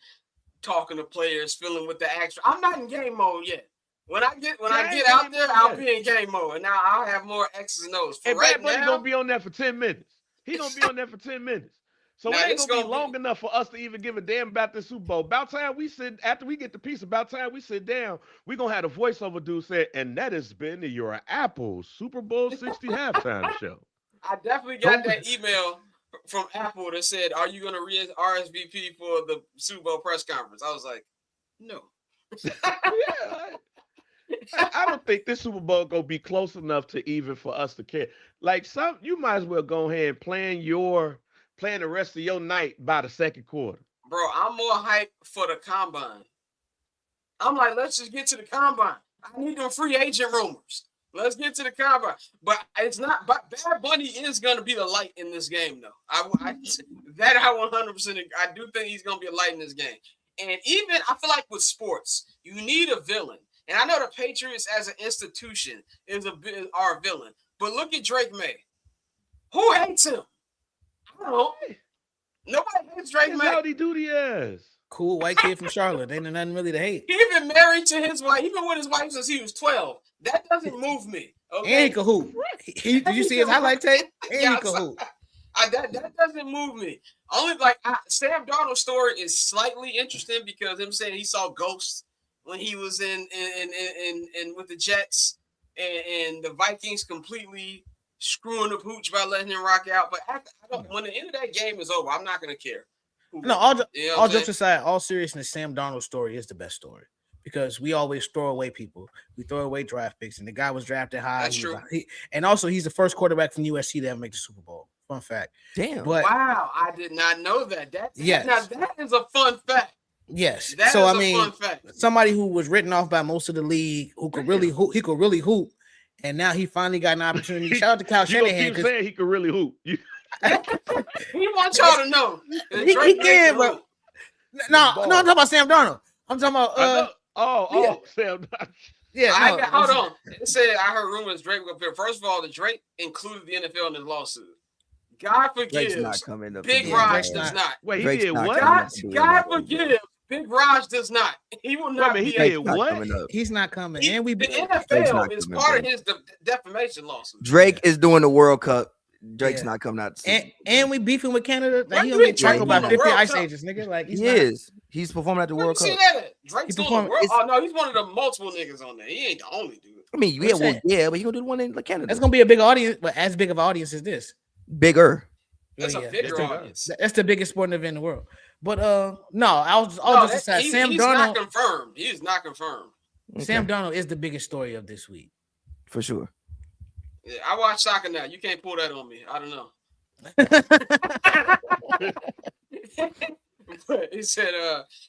talking to players, feeling with the action. I'm not in game mode yet. When I get out there, I'll be in game mode, and now I'll have more X's and O's. For And right Bad Bunny now, gonna be on there for 10 minutes. He gonna be on there for 10 minutes. So Now, it ain't it's gonna be gonna be- long enough for us to even give a damn about the Super Bowl. About time after we get the piece, about time we sit down, we gonna have a voiceover dude say, and that has been your Apple Super Bowl 60 halftime show. I definitely got that email from Apple that said, "Are you going to RSVP for the Super Bowl press conference?" I was like, "No." Yeah, I don't think this Super Bowl gonna be close enough to even for us to care. Like you might as well go ahead and plan the rest of your night by the second quarter. Bro, I'm more hyped for the combine. I'm like, let's just get to the combine. I need them free agent rumors. Let's get to the combine. But it's not. But Bad Bunny is going to be the light in this game, though. I 100%. I do think he's going to be a light in this game. And even I feel like with sports, you need a villain. And I know the Patriots as an institution are a villain. But look at Drake May. Who hates him? I don't know. Nobody hates Drake His May. howdy doody ass. Cool white kid from Charlotte. Ain't nothing really to hate. He been married to his wife. He been with his wife since he was 12. That doesn't move me. Okay? And he can hoop. Did you see his highlight tape? And he can hoop. That doesn't move me. Only Sam Darnold's story is slightly interesting because him saying he saw ghosts when he was in with the Jets and the Vikings completely screwing the pooch by letting him rock out. But when the end of that game is over, I'm not gonna care. No, all jokes saying? aside, all seriousness, Sam Darnold's story is the best story because we always throw away people. We throw away draft picks, and the guy was drafted high. That's true. And also, he's the first quarterback from USC to ever make the Super Bowl. Fun fact. Damn. But Wow, I did not know that. Yes. Now that is a fun fact. yes, That so is I mean, a fun fact. somebody who was written off by most of the league, who could really hoop, and now he finally got an opportunity. Shout out to Kyle You gonna Shanahan. keep saying he could really hoop. He wants y'all to know. that He Drake can, makes but it look. no, I'm talking about Sam Darnold. I'm talking I about know. Sam. yeah. No, Hold on. It said I heard rumors Drake would appear. First of all, the Drake included the NFL in his lawsuit. God Drake's not forgives. coming up. Big Yeah, Raj Drake's does not. not. Wait, he Drake's did not what? coming. God forgives. Big Raj does not. He will not Wait, be he able- did what? Coming up. He's not coming. He- And we the Drake's NFL not is coming part up. of his defamation lawsuit. Drake is doing the World Cup. Drake's Yeah. not coming out. To see and we beefing with Canada. Why Like, he you gonna ain't get tackled by doing the 50 World ice Cup? agents, nigga. Like he not- is. He's performing at the Where you World see Cup. that at? Drake's doing the performing- world. Oh no, he's one of the multiple niggas on there. He ain't the only dude. I mean, What you saying? but he gonna do the one in Canada. That's gonna be a big audience, but as big of an audience as this. bigger. That's Yeah, a bigger that's the- audience. That's the biggest sporting event in the world. But no, all No, just aside, he's Sam not Darnold. confirmed. He's not confirmed. Sam Darnold is the biggest story of this week. for sure. Yeah, I watch soccer now. You can't pull that on me. I don't know. But he said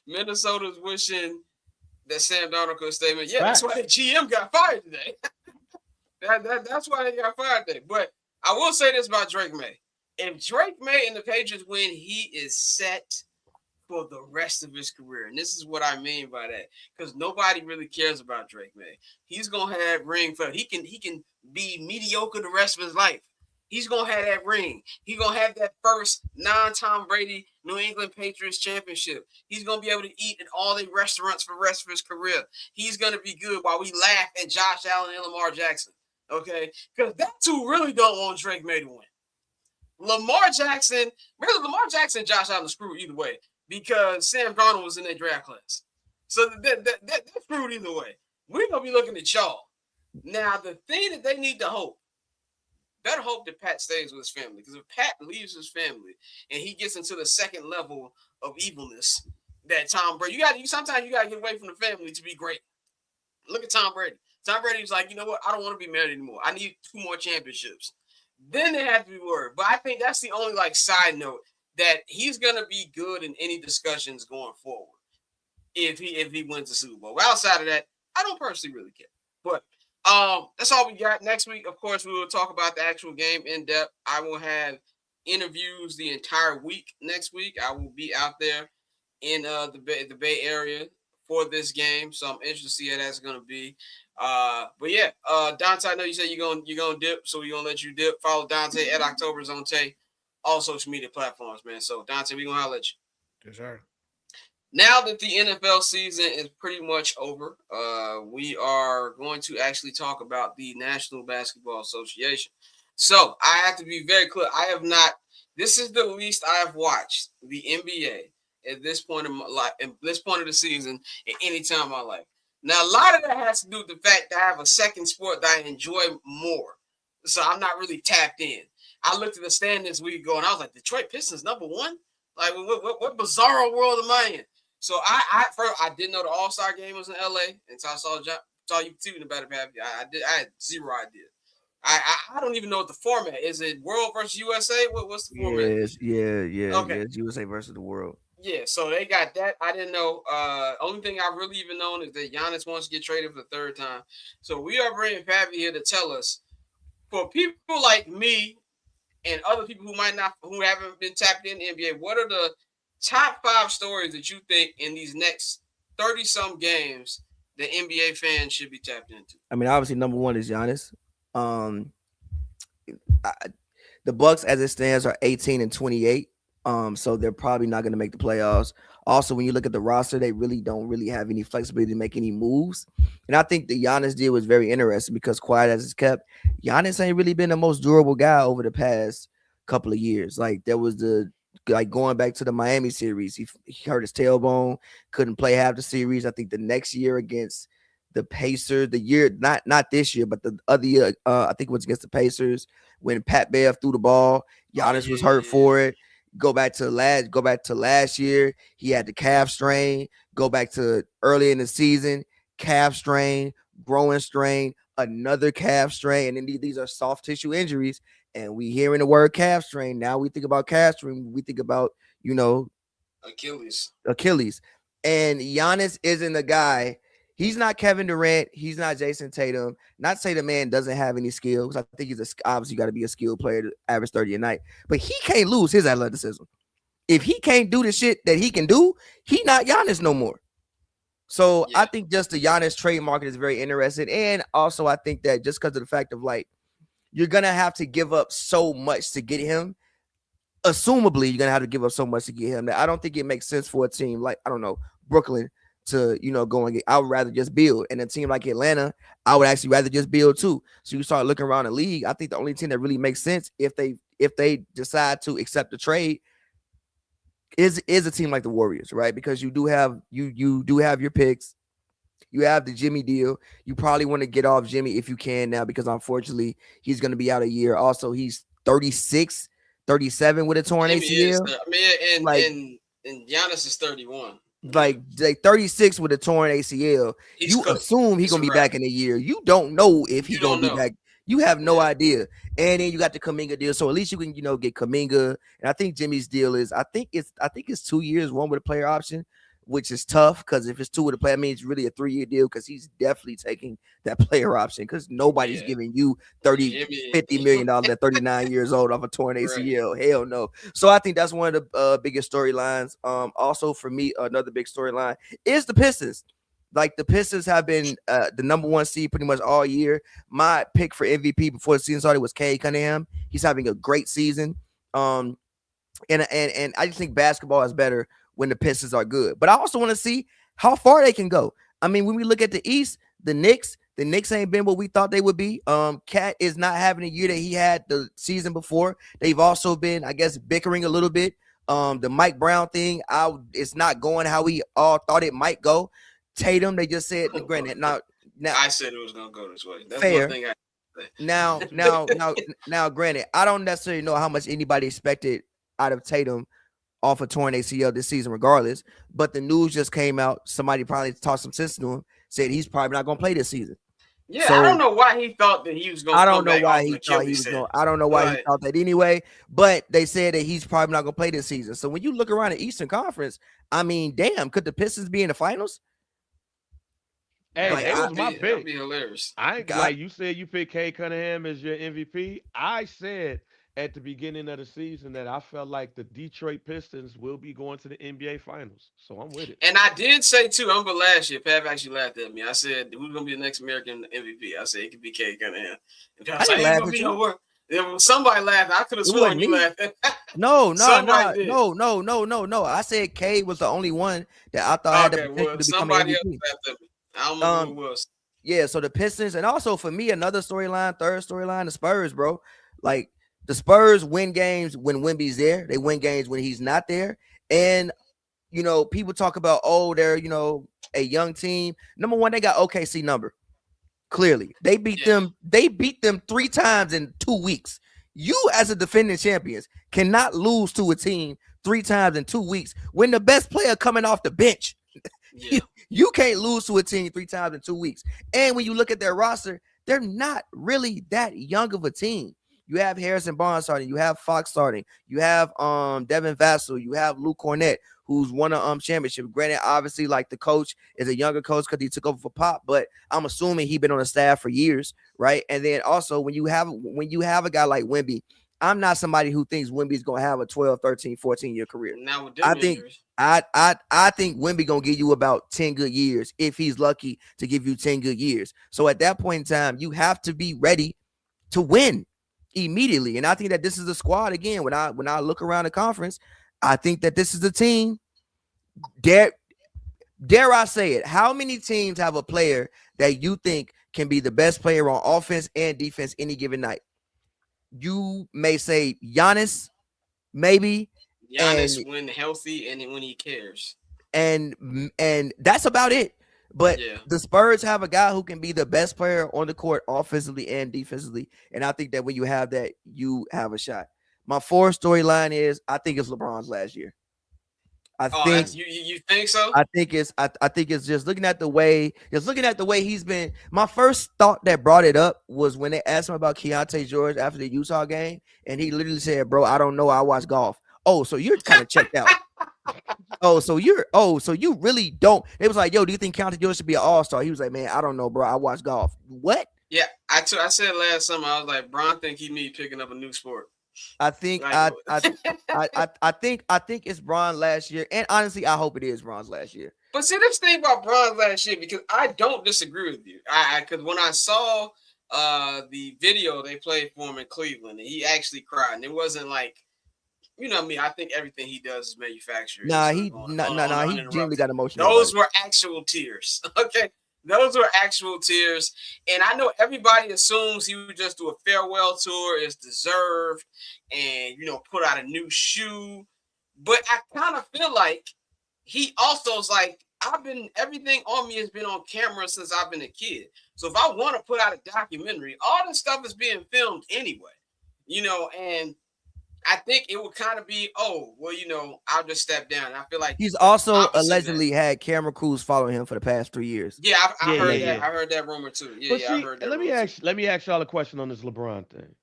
Minnesota's wishing that Sam Darnold could statement. Yeah, that's why the GM got fired today. That's why they got fired today. But I will say this about Drake May. If Drake May and the Patriots win, he is set for the rest of his career. And this is what I mean by that. Because nobody really cares about Drake May. He's gonna have ring for he can be mediocre the rest of his life. He's gonna have that ring. He's gonna have that first non-Tom Brady New England Patriots championship. He's gonna be able to eat in all the restaurants for the rest of his career. He's gonna be good while we laugh at Josh Allen and Lamar Jackson. Okay, because that two really don't want Drake May to win. Lamar Jackson and Josh Allen screwed either way because Sam Darnold was in their draft class. So that's screwed either way. We're going to be looking at y'all. Now, the thing that they need to hope, better hope that Pat stays with his family. Because if Pat leaves his family and he gets into the second level of evilness that Tom Brady, sometimes you got to get away from the family to be great. Look at Tom Brady. Tom Brady was like, you know what? I don't want to be married anymore. I need 2 more championships. Then they have to be worried. But I think that's the only side note that he's gonna be good in any discussions going forward if he wins the Super Bowl. But outside of that, I don't personally really care. But that's all we got. Next week, of course, we will talk about the actual game in depth. I will have interviews the entire week next week. I will be out there in the Bay Area for this game, so I'm interested to see how that's gonna be. But yeah, Dante, I know you said you're gonna dip, so we're gonna let you dip. Follow Dante at October's on Tay, all social media platforms, man. So Dante, we're gonna holler at you. Yes, sir. Now that the NFL season is pretty much over, we are going to actually talk about the National Basketball Association. So I have to be very clear. I have not. This is the least I have watched the NBA at this point in my life, at this point of the season, at any time in my life. Now, a lot of that has to do with the fact that I have a second sport that I enjoy more. So I'm not really tapped in. I looked at the standings week ago, and I was like, Detroit Pistons #1? Like, what bizarro world am I in? So I didn't know the All-Star game was in L.A. until I saw you tweeting about it, Pavy. I had zero idea. I don't even know what the format is. It World versus USA? What's the format? Yeah. Okay. It's USA versus the world. Yeah, so they got that. I didn't know. Only thing I really even known is that Giannis wants to get traded for the 3rd time. So we are bringing Pavy here to tell us, for people like me and other people who haven't been tapped in the NBA, what are the top 5 stories that you think in these next 30-some games the NBA fans should be tapped into? I mean, obviously, number 1 is Giannis. The Bucks, as it stands, are 18-28. So they're probably not going to make the playoffs. Also, when you look at the roster, they really don't have any flexibility to make any moves. And I think the Giannis deal was very interesting because, quiet as it's kept, Giannis ain't really been the most durable guy over the past couple of years. Like, there was going back to the Miami series, he hurt his tailbone, couldn't play half the series. I think the next year against the Pacers, the year not this year, but the other year, I think it was against the Pacers when Pat Bev threw the ball. Giannis was hurt for it. Go back to last year, he had the calf strain. Go back to early in the season, calf strain, growing strain, another calf strain, and then these are soft tissue injuries. And we hearing the word calf strain. Now we think about calf strain. We think about Achilles. And Giannis isn't a guy. He's not Kevin Durant. He's not Jason Tatum. Not to say the man doesn't have any skills. I think he's obviously got to be a skilled player to average 30 a night. But he can't lose his athleticism. If he can't do the shit that he can do, he not Giannis no more. So yeah. I think just the Giannis trade market is very interesting. And also I think that just because of the fact of you're going to have to give up so much to get him. Assumably, you're going to have to give up so much to get him that I don't think it makes sense for a team like, I don't know, Brooklyn to go and get. I would rather just build. And a team like Atlanta, I would actually rather just build too. So you start looking around the league. I think the only team that really makes sense if they decide to accept the trade is a team like the Warriors, right? Because you do have your picks. You have the Jimmy deal. You probably want to get off Jimmy if you can now, because unfortunately he's going to be out a year. Also, he's 36, 37 with a torn ACL. And Giannis is 31. Like 36 with a torn ACL. You assume he's gonna be back in a year. You don't know if he's gonna be back. You have no idea. And then you got the Kuminga deal. So at least you can, get Kuminga. And I think Jimmy's deal is I think it's 2 years, one with a player option. which is tough because if it's 2 with a player, I mean it's really a 3-year deal because he's definitely taking that player option because nobody's Yeah. giving you 30, $50 million at 39 years old off a torn ACL. Hell no. So I think that's one of the biggest storylines. Also for me, another big storyline is the Pistons. Like the Pistons have been the number 1 seed pretty much all year. My pick for MVP before the season started was Cunningham. He's having a great season. And I just think basketball is better when the Pistons are good. But I also want to see how far they can go. I mean, when we look at the East, the Knicks ain't been what we thought they would be. Cat is not having a year that he had the season before. They've also been, I guess, bickering a little bit. The Mike Brown thing, it's not going how we all thought it might go. Tatum, they just said, granted, now I said it was gonna go this way. That's fair. one thing I say. Now, granted, I don't necessarily know how much anybody expected out of Tatum off a torn ACL this season, regardless. But the news just came out. Somebody probably talked some sense to him, said he's probably not gonna play this season. Yeah, So, I don't know why he thought that he was gonna. I don't know why he thought he was going. I don't know why he thought that anyway. But they said that he's probably not gonna play this season. So when you look around the Eastern Conference, I mean, damn, could the Pistons be in the finals? Hey, Like, that was my that'd pick. be hilarious. I ain't like you said you picked Cade Cunningham as your MVP. I said at the beginning of the season that I felt like the Detroit Pistons will be going to the NBA Finals. So I'm with it. And I did say too, I remember last year, Pavy actually laughed at me. I said, "Who's gonna be the next American MVP?" I said it could be Cade Cunningham. And I was like, "Ain't gonna be no work." Somebody laughed. I could have sworn you laughed. No. Somebody did. No. I said Cade was the only one that I thought had the potential to become an somebody MVP. else laughed at me. I don't know who it was. Yeah, so the Pistons, and also for me, another storyline, third storyline, the Spurs, bro. Like the Spurs win games when Wemby's there. They win games when he's not there. And you know, people talk about, oh, they're a young team. Number one, they got OKC number. Clearly, they beat them. They beat them 3 times in 2 weeks. You, as a defending champions, cannot lose to a team 3 times in 2 weeks when the best player coming off the bench. Yeah. You can't lose to a team 3 times in 2 weeks. And when you look at their roster, they're not really that young of a team. You have Harrison Barnes starting, you have Fox starting, you have Devin Vassell, you have Luke Cornett, who's won a championship. Granted, obviously, like the coach is a younger coach because he took over for Pop, but I'm assuming he's been on the staff for years, right? And then also when you have a guy like Wemby, I'm not somebody who thinks Wemby's gonna have a 12, 13, 14-year career. Now with I think I think Wemby gonna give you about 10 good years if he's lucky to give you 10 good years. So at that point in time, you have to be ready to win immediately. And I think that this is the squad again. When I look around the conference, I think that this is the team. Dare I say it? How many teams have a player that you think can be the best player on offense and defense any given night? You may say Giannis, maybe. Giannis when healthy and when he cares. And that's about it. But the Spurs have a guy who can be the best player on the court offensively and defensively. And I think that when you have that, you have a shot. My 4th storyline is I think it's LeBron's last year. I think you think so? I think it's just looking at the way he's been. My first thought that brought it up was when they asked him about Keontae George after the Utah game, and he literally said, "Bro, I don't know. I watch golf." Oh, so you're kind of checked out. So you really don't. It was like, yo, do you think Keontae George should be an all-star? He was like, man, I don't know, bro. I watch golf. What? Yeah, I said last summer, I was like, Bron think he need picking up a new sport. I think I think it's Bron last year, and honestly, I hope it is Bron's last year. But see, this thing about Bron last year, because I don't disagree with you. Because when I saw the video they played for him in Cleveland, and he actually cried, and it wasn't like, you know what I mean? I think everything he does is manufactured. He genuinely got emotional. Those were actual tears. Okay. Those were actual tears. And I know everybody assumes he would just do a farewell tour, is deserved, and, put out a new shoe. But I kind of feel like he also is like, everything on me has been on camera since I've been a kid. So if I want to put out a documentary, all this stuff is being filmed anyway, and I think it would kind of be, I'll just step down. I feel like he's also allegedly had camera crews following him for the past 3 years. Yeah, I heard that. I heard that rumor too. I heard that. Let me ask y'all a question on this LeBron thing,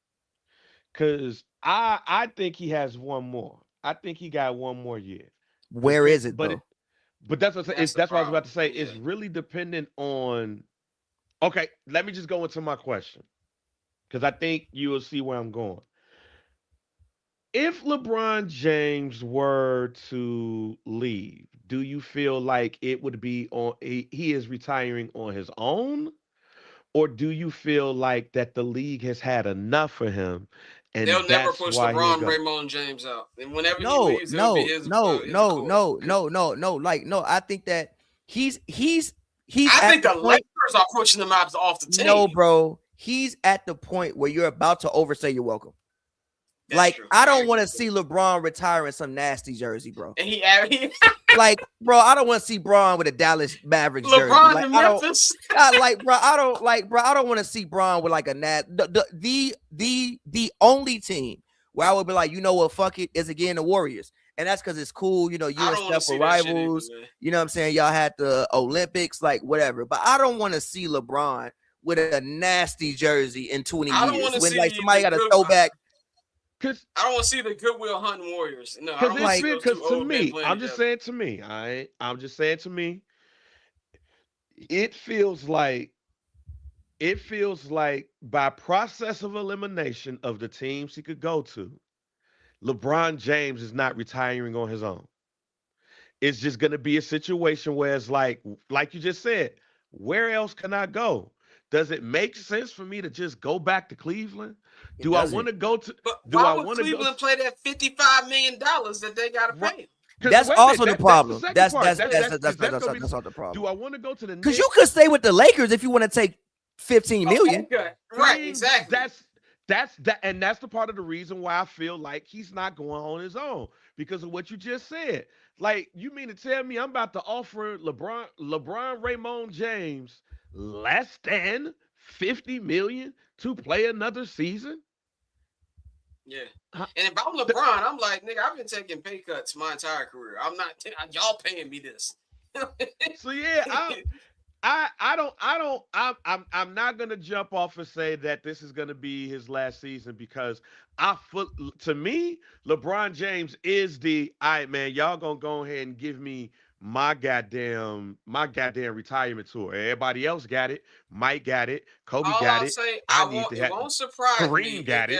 because I think he has one more. I think he got one more year. Where is it though? But that's what That's the that's what I was about problem. to say. Yeah. It's really dependent on. Okay, let me just go into my question because I think you will see where I'm going. If LeBron James were to leave, do you feel like it would be on he is retiring on his own, or do you feel like that the league has had enough for him, and They'll never that's push why he'll LeBron, go? Raymond James out, and whenever he No, leaves, it'll be no, his no, his no, accord. no, no, no, no. Like, no, I think that he's I at think the the point. Lakers are pushing him out off the team. No, bro. He's at the point where you're about to overstay your welcome. That's Like, true. I don't agree want to with see that. LeBron retire in some nasty jersey, bro. And he Like, bro, I don't want to see Bron with a Dallas Mavericks jersey. LeBron Like, in I don't Memphis. I don't want to see Bron with like a the only team where I would be like, you know what, fuck it, is again the Warriors. And that's because it's cool, you know, you I and don't want to Steph see were that shit either, rivals. man. You know what I'm saying? Y'all had the Olympics, like whatever. But I don't want to see LeBron with a nasty jersey in 20 I don't years want to when see like somebody got a throwback. Because I don't want to see the Goodwill Hunting Warriors. No, I because don't it want to see feel those because two to old men me, playing I'm just together. saying to me, I'm just saying to me, it feels like by process of elimination of the teams he could go to, LeBron James is not retiring on his own. It's just going to be a situation where it's like you just said, where else can I go? Does it make sense for me to just go back to Cleveland? It Do I doesn't. want to go to? But Do why I would want to go? Cleveland play that $55 million that they got to Right. pay him? That's Wait a minute, also the that's problem. the second That's part. not the problem. Do I want to go to the Because Knicks? you could stay with the Lakers if you want to take 15 million. Okay. Right, exactly. That's and that's the part of the reason why I feel like he's not going on his own because of what you just said. Like, you mean to tell me I'm about to offer LeBron Raymond James less than 50 million to play another season? Yeah. Huh? And if I'm LeBron, I'm like, nigga, I've been taking pay cuts my entire career. I'm not, y'all paying me this. So yeah, I'm not gonna jump off and say that this is gonna be his last season because to me, LeBron James is all right, man. Y'all gonna go ahead and give me my goddamn retirement tour. Everybody else got it. Mike got it. Kobe All got I'll it. say, it It. won't surprise me Kareem got it.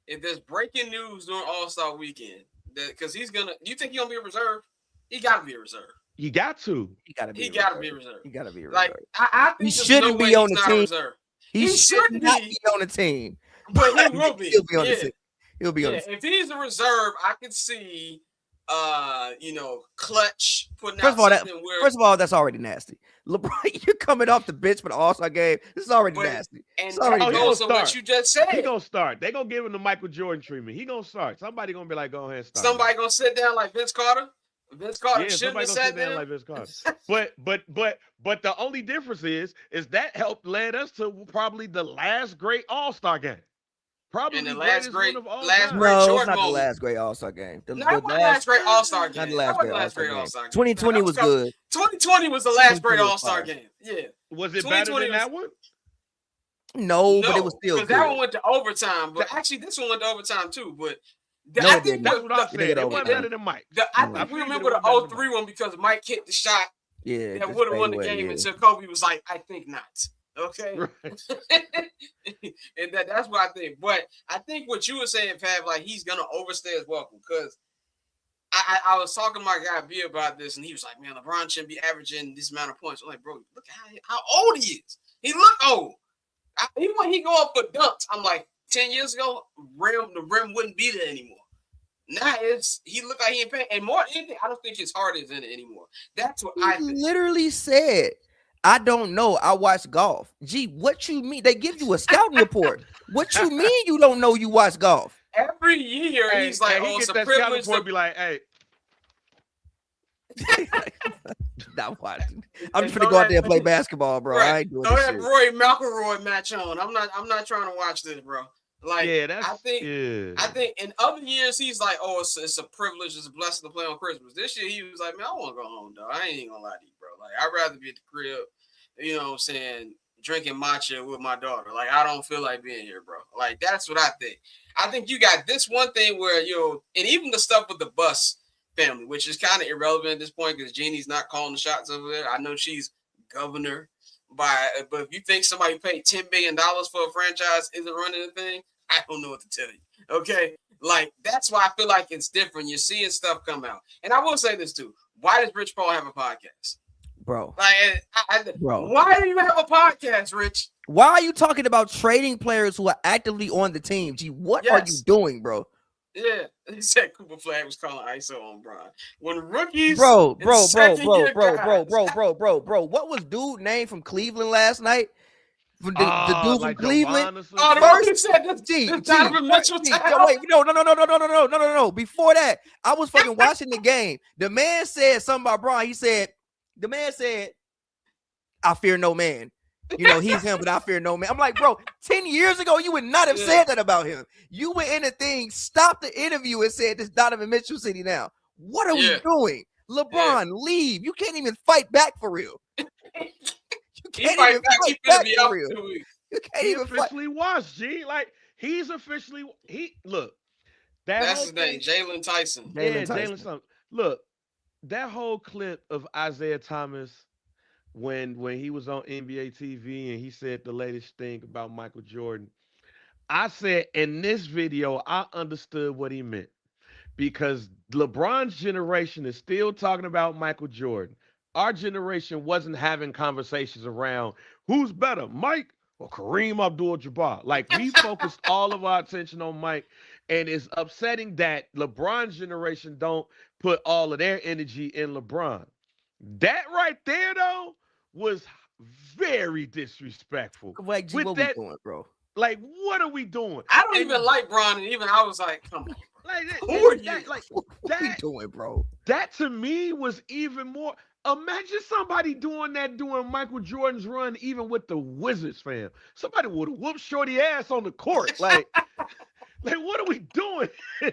if there's breaking news during All-Star weekend. Because he's gonna, you think he's gonna be a reserve? He gotta be a reserve. You got to. He gotta be. He gotta be a reserve. He gotta be a Like, reserve. I think He there's shouldn't no be way on he's the not a team. reserve. He should should not be. be on the team. But he will be. He'll be on the Yeah. team. He'll be on the Yeah, team. if he's a reserve, I could see, Clutch putting First out of all, something where. First of all, that's already nasty. LeBron, you're coming off the bench for the All-Star game. This is already But- nasty. And It's already that nasty. goes to He gonna what you just said. He gonna start. They gonna give him the Michael Jordan treatment. He gonna start. Somebody gonna be like, go ahead and start. Somebody gonna sit down like Vince Carter. Vince Carter Yeah, shouldn't somebody have gonna sat sit down down. like Vince Carter. But the only difference is that led us to probably the last great All-Star game. Probably And the the last greatest great- one of all last time. great No, it's Jordan not the moment. last great All-Star game. No, that wasn't the last great All-Star game. Not the That last wasn't great the last All-Star great game. All-Star game. 2020 was good. 2020 was the last great 2020 was All-Star fire. game. Yeah. Was it better 2020 than that one? No, but it was still because good. that one went to overtime. But actually, this one went to overtime too. But No, I it think didn't. That's what I'm It didn't saying. get It wasn't overtime. better than Mike. I No. think we I remember figured the it was better than 03 one because Mike hit the shot Yeah, that just would have won the fadeaway, game yeah. until Kobe was like, I think not. Okay. Right. And that's what I think. But I think what you were saying, Pav, like he's gonna overstay his welcome because I was talking to my guy V about this, and he was like, "Man, LeBron shouldn't be averaging this amount of points." I'm like, "Bro, look at how old he is. He look old. Even when he go up for dunks, I'm like, 10 years ago, the rim wouldn't be there anymore. Now he look like he ain't paying. And more than anything, I don't think his heart is in it anymore. That's what I He think. literally said, I don't know. I watch golf. Gee, what you mean? They give you a scouting report. What you mean you don't know you watch golf? Every year, he's like, he it's gets a that scouting privilege report to be like, hey, Not watching. I'm just gonna go out there and play basketball, bro. I ain't doing Throw this that shit. Roy McIlroy match on. I'm not trying to watch this, bro. Like, yeah, that's I think in other years he's like, oh, it's a privilege, it's a blessing to play on Christmas. This year he was like, man, I want to go home, though. I ain't even gonna lie to you, bro. Like, I'd rather be at the crib, you know what I'm saying, drinking matcha with my daughter. Like, I don't feel like being here, bro. Like, that's what I think. I think you got this one thing where, and even the stuff with the bus, family, which is kind of irrelevant at this point because Jeannie's not calling the shots over there. I know she's governor but if you think somebody paid $10 billion for a franchise isn't running the thing, I don't know what to tell you. Okay, like that's why I feel like it's different. You're seeing stuff come out, and I will say this too: why does Rich Paul have a podcast, bro? Like, bro, why do you have a podcast, Rich? Why are you talking about trading players who are actively on the team? Gee, what are you doing, bro? Yeah, he said Cooper Flag was calling ISO on Bron. When rookies, bro. What was dude name from Cleveland last night? The dude from Cleveland. The rookie said this Donovan Mitchell. Wait, no. Before that, I was fucking watching the game. The man said something about Bron. The man said, "I fear no man." You know, he's him, but I fear no man. I'm like, bro, 10 years ago, you would not have said that about him. You went in the thing, stopped the interview, and said, this Donovan Mitchell city now. What are we doing? LeBron, leave. You can't even fight back for real. You can't even fight back for real. You can't even officially washed, G. Like, he's officially, look. That's his name, Jalen Tyson. Jalen. Look, that whole clip of Isaiah Thomas when he was on NBA TV and he said the latest thing about Michael Jordan, I said in this video, I understood what he meant because LeBron's generation is still talking about Michael Jordan. Our generation wasn't having conversations around who's better, Mike or Kareem Abdul-Jabbar. Like, we focused all of our attention on Mike, and it's upsetting that LeBron's generation don't put all of their energy in LeBron. That right there, though, was very disrespectful. Like, what we doing, bro? Like, what are we doing? I don't even like Bron, and even I was like, come on. Like, who are you? Like, what we doing, bro? That to me was even more. Imagine somebody doing that during Michael Jordan's run, even with the Wizards, fam. Somebody would have whooped Shorty ass on the court. Like, what are we doing,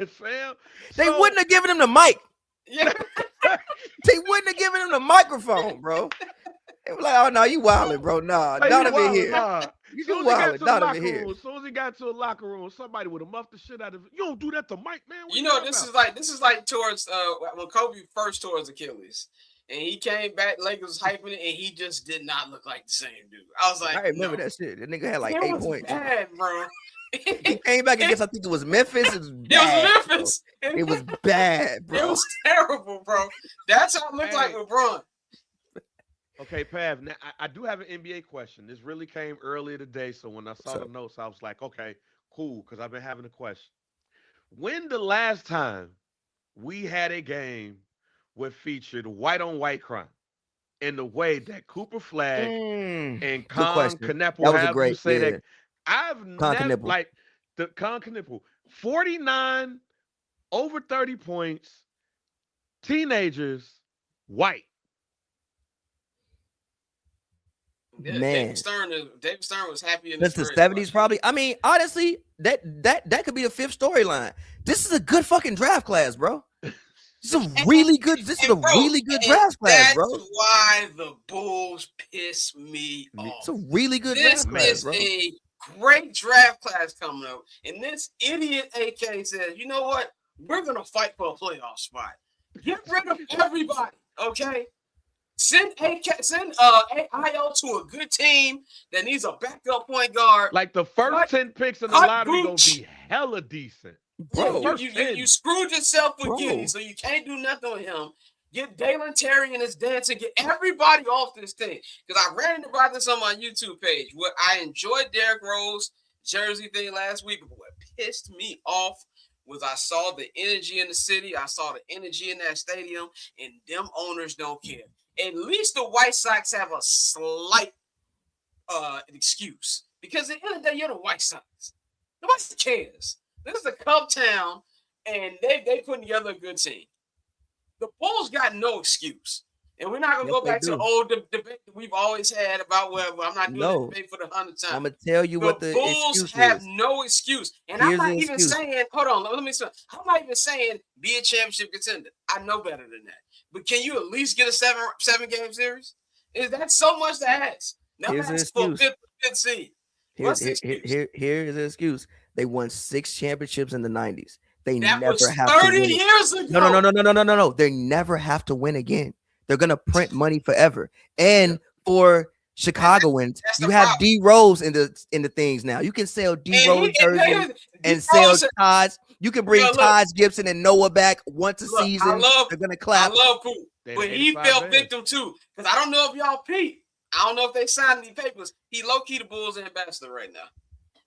fam? They wouldn't have given him the mic. Yeah. They wouldn't have given him the microphone, bro. They were like, oh, no, you wildin', bro. Nah, not over here. You wildin', not over here. As soon as he got to a locker room, somebody would have muffed the shit out of it. You don't do that to Mike, man. You know, this is like towards when Kobe first tore his Achilles. And he came back, Lakers was hyping it, and he just did not look like the same dude. I was like, I remember that shit. That nigga had like 8 points. Bad, bro. He came back against, I think it was Memphis. It was Memphis. It was bad, bro. It was terrible, bro. That's how it looked like LeBron. Okay, Pav, now I do have an NBA question. This really came earlier today, so when I saw the notes, I was like, okay, cool, because I've been having a question. When the last time we had a game where featured white-on-white crime in the way that Cooper Flag and Con Kneppel have you say that? I've never, like, the Con Kneppel, 49, over 30 points, teenagers, white. Yeah, man, David Stern was happy in the 70s, probably. I mean, honestly, that could be the 5th storyline. This is a good fucking draft class, bro. This is a really good draft class, bro. That's why the Bulls piss me off. It's a really good draft class, bro. This is a great draft class coming up, and this idiot AK says, "You know what? We're gonna fight for a playoff spot. Get rid of everybody, okay? Send IO to a good team that needs a backup point guard. Like the first 10 picks in the lottery gonna be hella decent." Bro, you screwed yourself with Giddy, so you can't do nothing with him. Get Dalen Terry and his dance and get everybody off this thing. Because I ran about this on my YouTube page. What I enjoyed Derrick Rose jersey thing last week, but what pissed me off was I saw the energy in the city. I saw the energy in that stadium, and them owners don't care. At least the White Sox have a slight excuse. Because at the end of the day, you're the White Sox. Nobody cares. This is a Cub town, and they putting together a good team. The Bulls got no excuse. And we're not going to go back to the old debate that we've always had about whether I'm not doing the debate for the 100th time. I'm going to tell you what the Bulls have no excuse. And I'm not even saying, hold on, let me say, I'm not even saying be a championship contender. I know better than that. But can you at least get a seven game series? Is that so much to ask? Now that's for fifth seed. Here is the excuse. They won 6 championships in the 90s. They That never was have to 30 win. years ago. No. They never have to win again. They're gonna print money forever. And for Chicagoans, That's you the have problem. D Rose in the things now. You can sell D Rose jerseys and sell Todd's. You can bring Todd Gibson and Noah back once a season. They're gonna clap. I love Poop, but he fell victim too. Because I don't know if y'all peep. I don't know if they signed any papers. He low key the Bulls ambassador right now.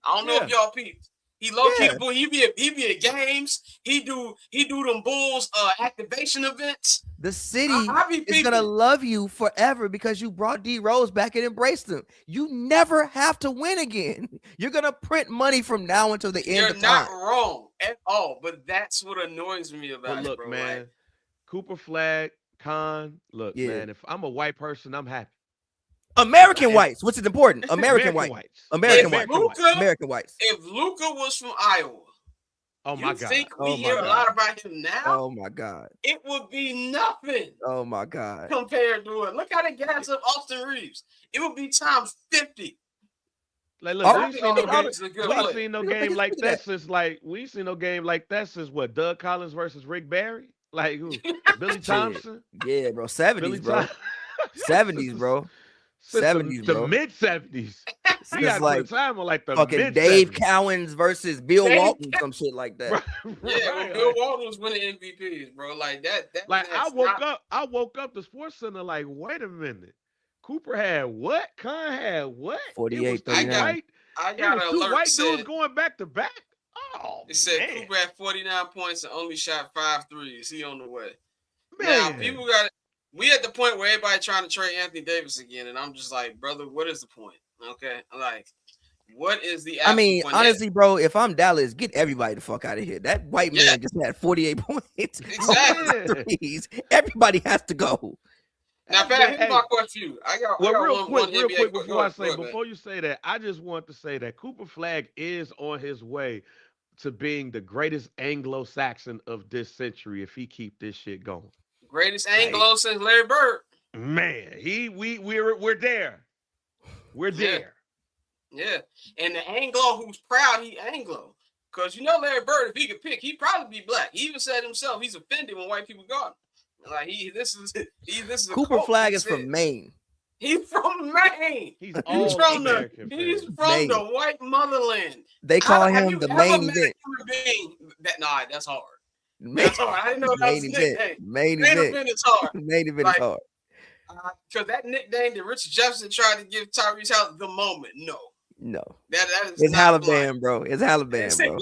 I don't know if y'all peeped. He low key the Bulls. He be at games. He do them Bulls activation events. The city is gonna love you forever because you brought D Rose back and embraced him. You never have to win again. You're gonna print money from now until the end of time. You're not wrong at all, but that's what annoys me about it, it, look, bro. man. Like, Cooper Flag, Con. Look, man. If I'm a white person, I'm happy. American whites, which is important. American whites. American whites. If Luka was from Iowa, oh my God, think we hear a lot about him now? Oh my God, it would be nothing. Oh my God, compared to it. Look how they gas up Austin Reeves. It would be times 50. Like, look, we ain't seen no game like that since what? Doug Collins versus Rick Barry? Like who? Billy Thompson? Yeah, bro. 70s, bro. 70s, bro. 70s, bro. The mid 70s. We got like time on like the fucking Dave Cowens versus Bill Walton, some shit like that. When Bill Walton was winning MVPs, bro. Like that. Like I woke up the Sports Center like, wait a minute. Cooper had what? Con had what? 48. I got two white dudes going back to back. Oh, it said man. Cooper had 49 points and only shot 5 threes. He on the way. Man. Now people got it. We at the point where everybody trying to trade Anthony Davis again, and I'm just like, brother, what is the point? Okay, like, what is the? I mean, honestly, bro, if I'm Dallas, get everybody the fuck out of here. That white man just had 48 points. Exactly. Everybody has to go. Now, Pat, here's my question for you. I got real quick, before before you say that, I just want to say that Cooper Flag is on his way to being the greatest Anglo-Saxon of this century if he keep this shit going. Greatest Anglo since Larry Bird. Man, we're there. We're there. Yeah. And the Anglo who's proud he Anglo. Because you know Larry Bird, if he could pick, he'd probably be black. He even said himself he's offended when white people got him. Like this is Cooper Flag is from Maine. He's from Maine. He's from the white motherland. They call him the main event. That's hard. That's hard. I didn't know that was a nickname. Main event is hard. Main event is hard. Because that nickname that Richard Jefferson tried to give Tyrese Halliburton, the moment, no. That is it's Halliburton, bro. It's Halliburton, bro.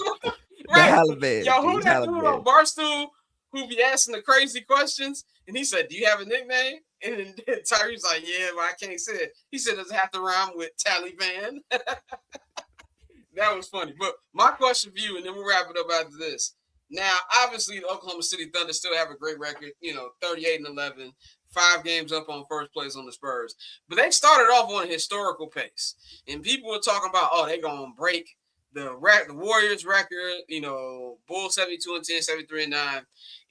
Right. Halliburton. Yo, who that dude on Barstool who be asking the crazy questions? And he said, "Do you have a nickname?" And then Tyrese like, "Yeah, but I can't say it." He said, "Does it have to rhyme with Taliban?" That was funny. But my question for you, and then we'll wrap it up after this. Now, obviously, the Oklahoma City Thunder still have a great record, 38-11, 5 games up on first place on the Spurs. But they started off on a historical pace. And people were talking about, they're going to break the Warriors record, Bulls 72-10, 73-9,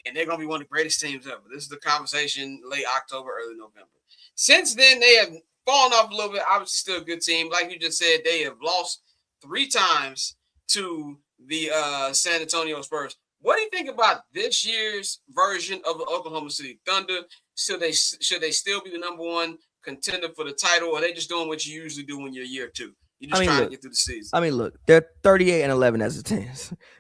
and they're going to be one of the greatest teams ever. This is the conversation late October, early November. Since then, they have fallen off a little bit. Obviously, still a good team. Like you just said, they have lost 3 times to the San Antonio Spurs. What do you think about this year's version of the Oklahoma City Thunder? Should they still be the number 1 contender for the title, or are they just doing what you usually do when you're year 2? You're just trying to get through the season. I mean, look, they're 38-11 as a team.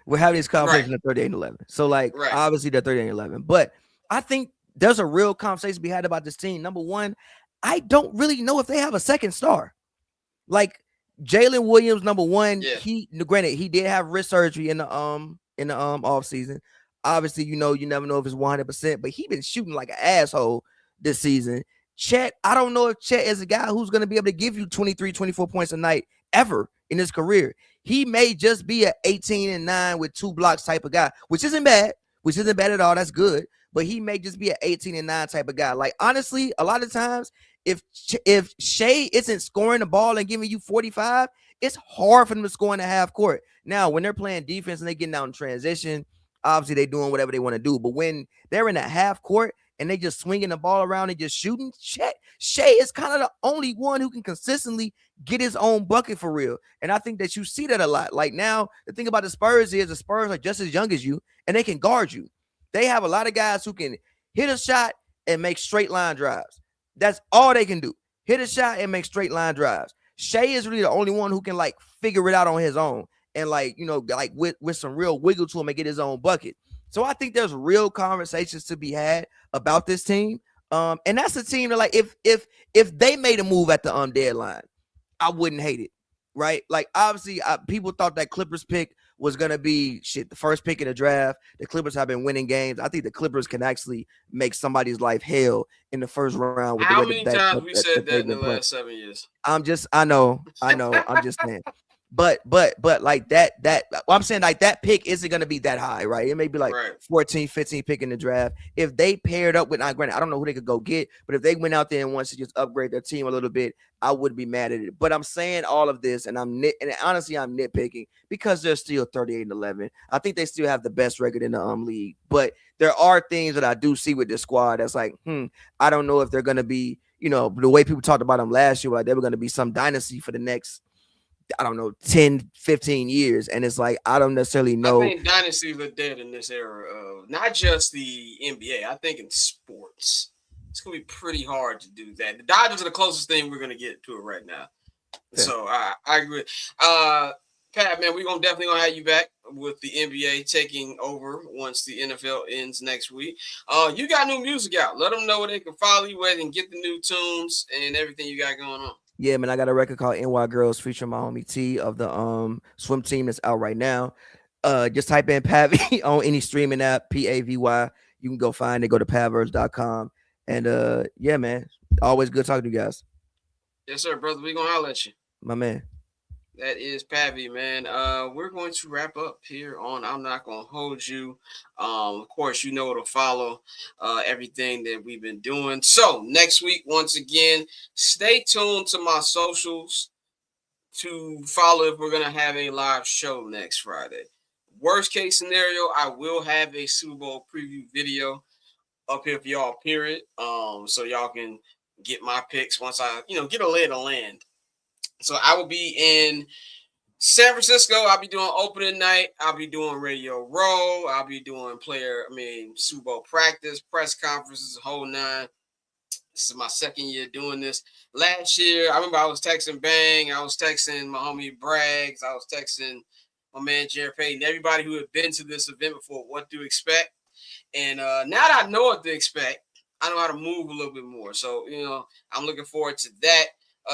We're having this conversation at 38-11. So, obviously they're 38-11. But I think there's a real conversation to be had about this team. Number 1, I don't really know if they have a second star. Like Jalen Williams, number 1. Yeah. He did have wrist surgery in the off season. Obviously, you never know if it's 100%, but he been shooting like an asshole this season. Chet, I don't know if Chet is a guy who's going to be able to give you 23, 24 points a night ever in his career. He may just be an 18-9 with 2 blocks type of guy, which isn't bad at all. That's good. But he may just be an 18-9 type of guy. Like, honestly, a lot of times, if Shea isn't scoring the ball and giving you 45, it's hard for them to score in the half court. Now, when they're playing defense and they getting out in transition, obviously they're doing whatever they want to do. But when they're in a half court, and they just swinging the ball around and just shooting. Shea is kind of the only one who can consistently get his own bucket for real. And I think that you see that a lot. Like now, the thing about the Spurs is the Spurs are just as young as you, and they can guard you. They have a lot of guys who can hit a shot and make straight line drives. That's all they can do. Hit a shot and make straight line drives. Shea is really the only one who can like figure it out on his own and like, like with some real wiggle to him and get his own bucket. So I think there's real conversations to be had about this team. And that's a team that like if they made a move at the deadline, I wouldn't hate it. Right? Like obviously people thought that Clippers pick was going to be the first pick in the draft. The Clippers have been winning games. I think the Clippers can actually make somebody's life hell in the first round. With How the way many times we said that in the last 7 years? I know. I'm just saying. But like that I'm saying like that pick isn't going to be that high, right? It may be like 14, 15 pick in the draft. If they paired up with, granted, I don't know who they could go get, but if they went out there and wanted to just upgrade their team a little bit, I wouldn't be mad at it. But I'm saying all of this, and honestly, I'm nitpicking because they're still 38-11. I think they still have the best record in the league. But there are things that I do see with this squad that's like, I don't know if they're going to be, the way people talked about them last year, like they were going to be some dynasty for the next, I don't know, 10, 15 years. And it's like, I don't necessarily know. I think dynasties are dead in this era of not just the NBA. I think in sports, it's going to be pretty hard to do that. The Dodgers are the closest thing we're going to get to it right now. Yeah. So I agree. Pat, man, we're definitely going to have you back with the NBA taking over once the NFL ends next week. You got new music out. Let them know where they can follow you at and get the new tunes and everything you got going on. Yeah, man, I got a record called INGHY Girls featuring my homie T of the swim team that's out right now. Just type in Pavy on any streaming app, Pavy. You can go find it. Go to pavverse.com. And yeah, man, always good talking to you guys. Yes, sir, brother. We're going to holler at you. My man. That is Pavy, man. We're going to wrap up here on I'm Not Gonna Hold You. Of course, to follow everything that we've been doing. So next week, once again, stay tuned to my socials to follow if we're gonna have a live show next Friday. Worst case scenario, I will have a Super Bowl preview video up here for y'all, period. So y'all can get my picks once I, get a lay of the land. So I will be in San Francisco. I'll be doing opening night. I'll be doing Radio Row. I'll be doing Super Bowl practice, press conferences, the whole nine. This is my second year doing this. Last year, I remember I was texting Bang. I was texting my homie Braggs. I was texting my man Jared Payton. Everybody who had been to this event before, what to expect. And now that I know what to expect, I know how to move a little bit more. So, I'm looking forward to that.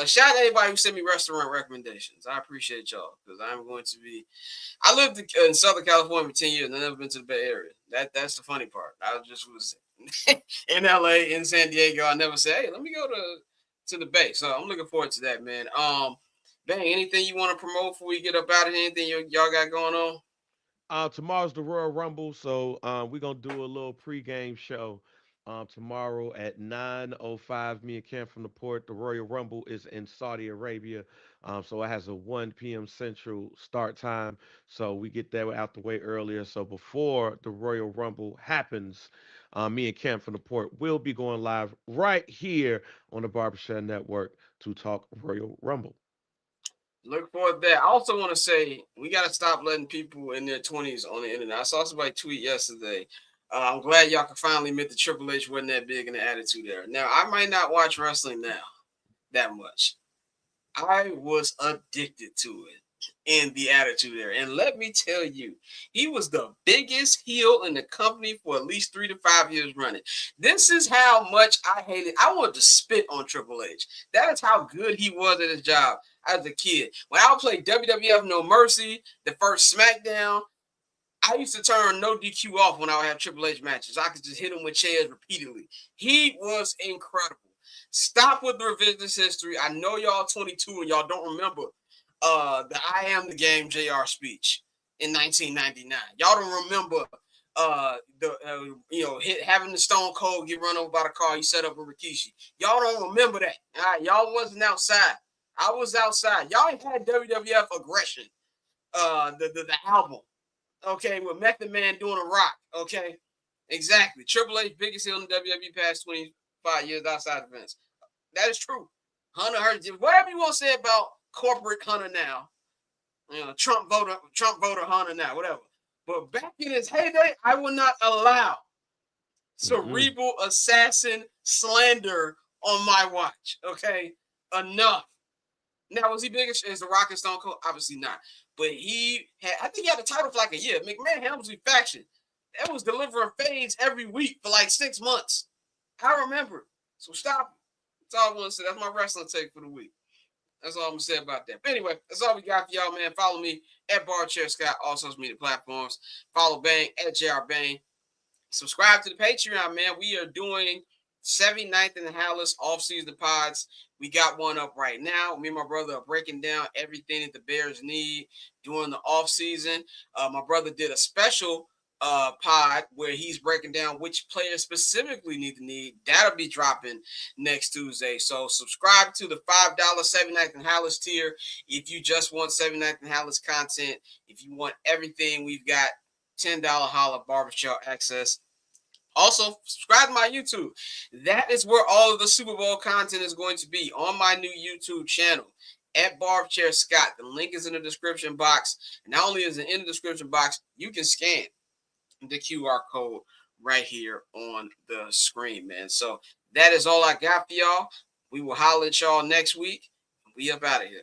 Shout out to everybody who sent me restaurant recommendations. I appreciate y'all because I'm going to be. I lived in Southern California for 10 years and I've never been to the Bay Area. That's the funny part. I just was in LA, in San Diego. I never said, hey, let me go to the Bay. So I'm looking forward to that, man. Bang, anything you want to promote before we get up out of here? Anything y'all got going on? Tomorrow's the Royal Rumble, so we're gonna do a little pregame show. Tomorrow at 9:05, me and Cam from the port. The Royal Rumble is in Saudi Arabia, so it has a 1 p.m. Central start time. So we get there out the way earlier. So before the Royal Rumble happens, me and Cam from the port will be going live right here on the Barbershop Network to talk Royal Rumble. Look forward to that. I also want to say we got to stop letting people in their 20s on the internet. I saw somebody tweet yesterday. I'm glad y'all can finally admit that Triple H wasn't that big in the Attitude Era. Now, I might not watch wrestling now that much. I was addicted to it in the Attitude Era. And let me tell you, he was the biggest heel in the company for at least 3 to 5 years running. This is how much I hated. I wanted to spit on Triple H. That is how good he was at his job as a kid. When I would play WWF No Mercy, the first SmackDown, I used to turn no DQ off when I would have Triple H matches. I could just hit him with chairs repeatedly. He was incredible. Stop with the revisionist history. I know y'all 22 and y'all don't remember the I Am the Game JR speech in 1999. Y'all don't remember having the Stone Cold get run over by the car he set up with Rikishi. Y'all don't remember that. All right, y'all wasn't outside. I was outside. Y'all ain't had WWF Aggression, the album. Okay, with Method Man doing a rock, okay? Exactly. Triple H, biggest heel in the WWE past 25 years outside the fence. That is true. Hunter Hearst, whatever you want to say about corporate Hunter now, Trump voter Hunter now, whatever. But back in his heyday, I will not allow cerebral assassin slander on my watch. Okay, enough. Now, was he big as The Rock and Stone Cold? Obviously not. But I think he had the title for like a year. McMahon Helmsley faction. That was delivering fades every week for like 6 months. I remember. So stop. That's all I want to say. That's my wrestling take for the week. That's all I'm going to say about that. But anyway, that's all we got for y'all, man. Follow me at BarChairScott, all social media platforms. Follow Bang at JR Bang. Subscribe to the Patreon, man. We are doing 79th and the Hallis off-season pods. We got one up right now. Me and my brother are breaking down everything that the Bears need during the off-season. My brother did a special pod where he's breaking down which players specifically need. That'll be dropping next Tuesday. So subscribe to the $5 79th and Hallis tier if you just want 79th and Hallis content. If you want everything, we've got $10 holla barbershop access. Also, subscribe to my YouTube. That is where all of the Super Bowl content is going to be, on my new YouTube channel at BarberChairScott. The link is in the description box. And not only is it in the description box, you can scan the QR code right here on the screen, man. So that is all I got for y'all. We will holler at y'all next week. We up out of here.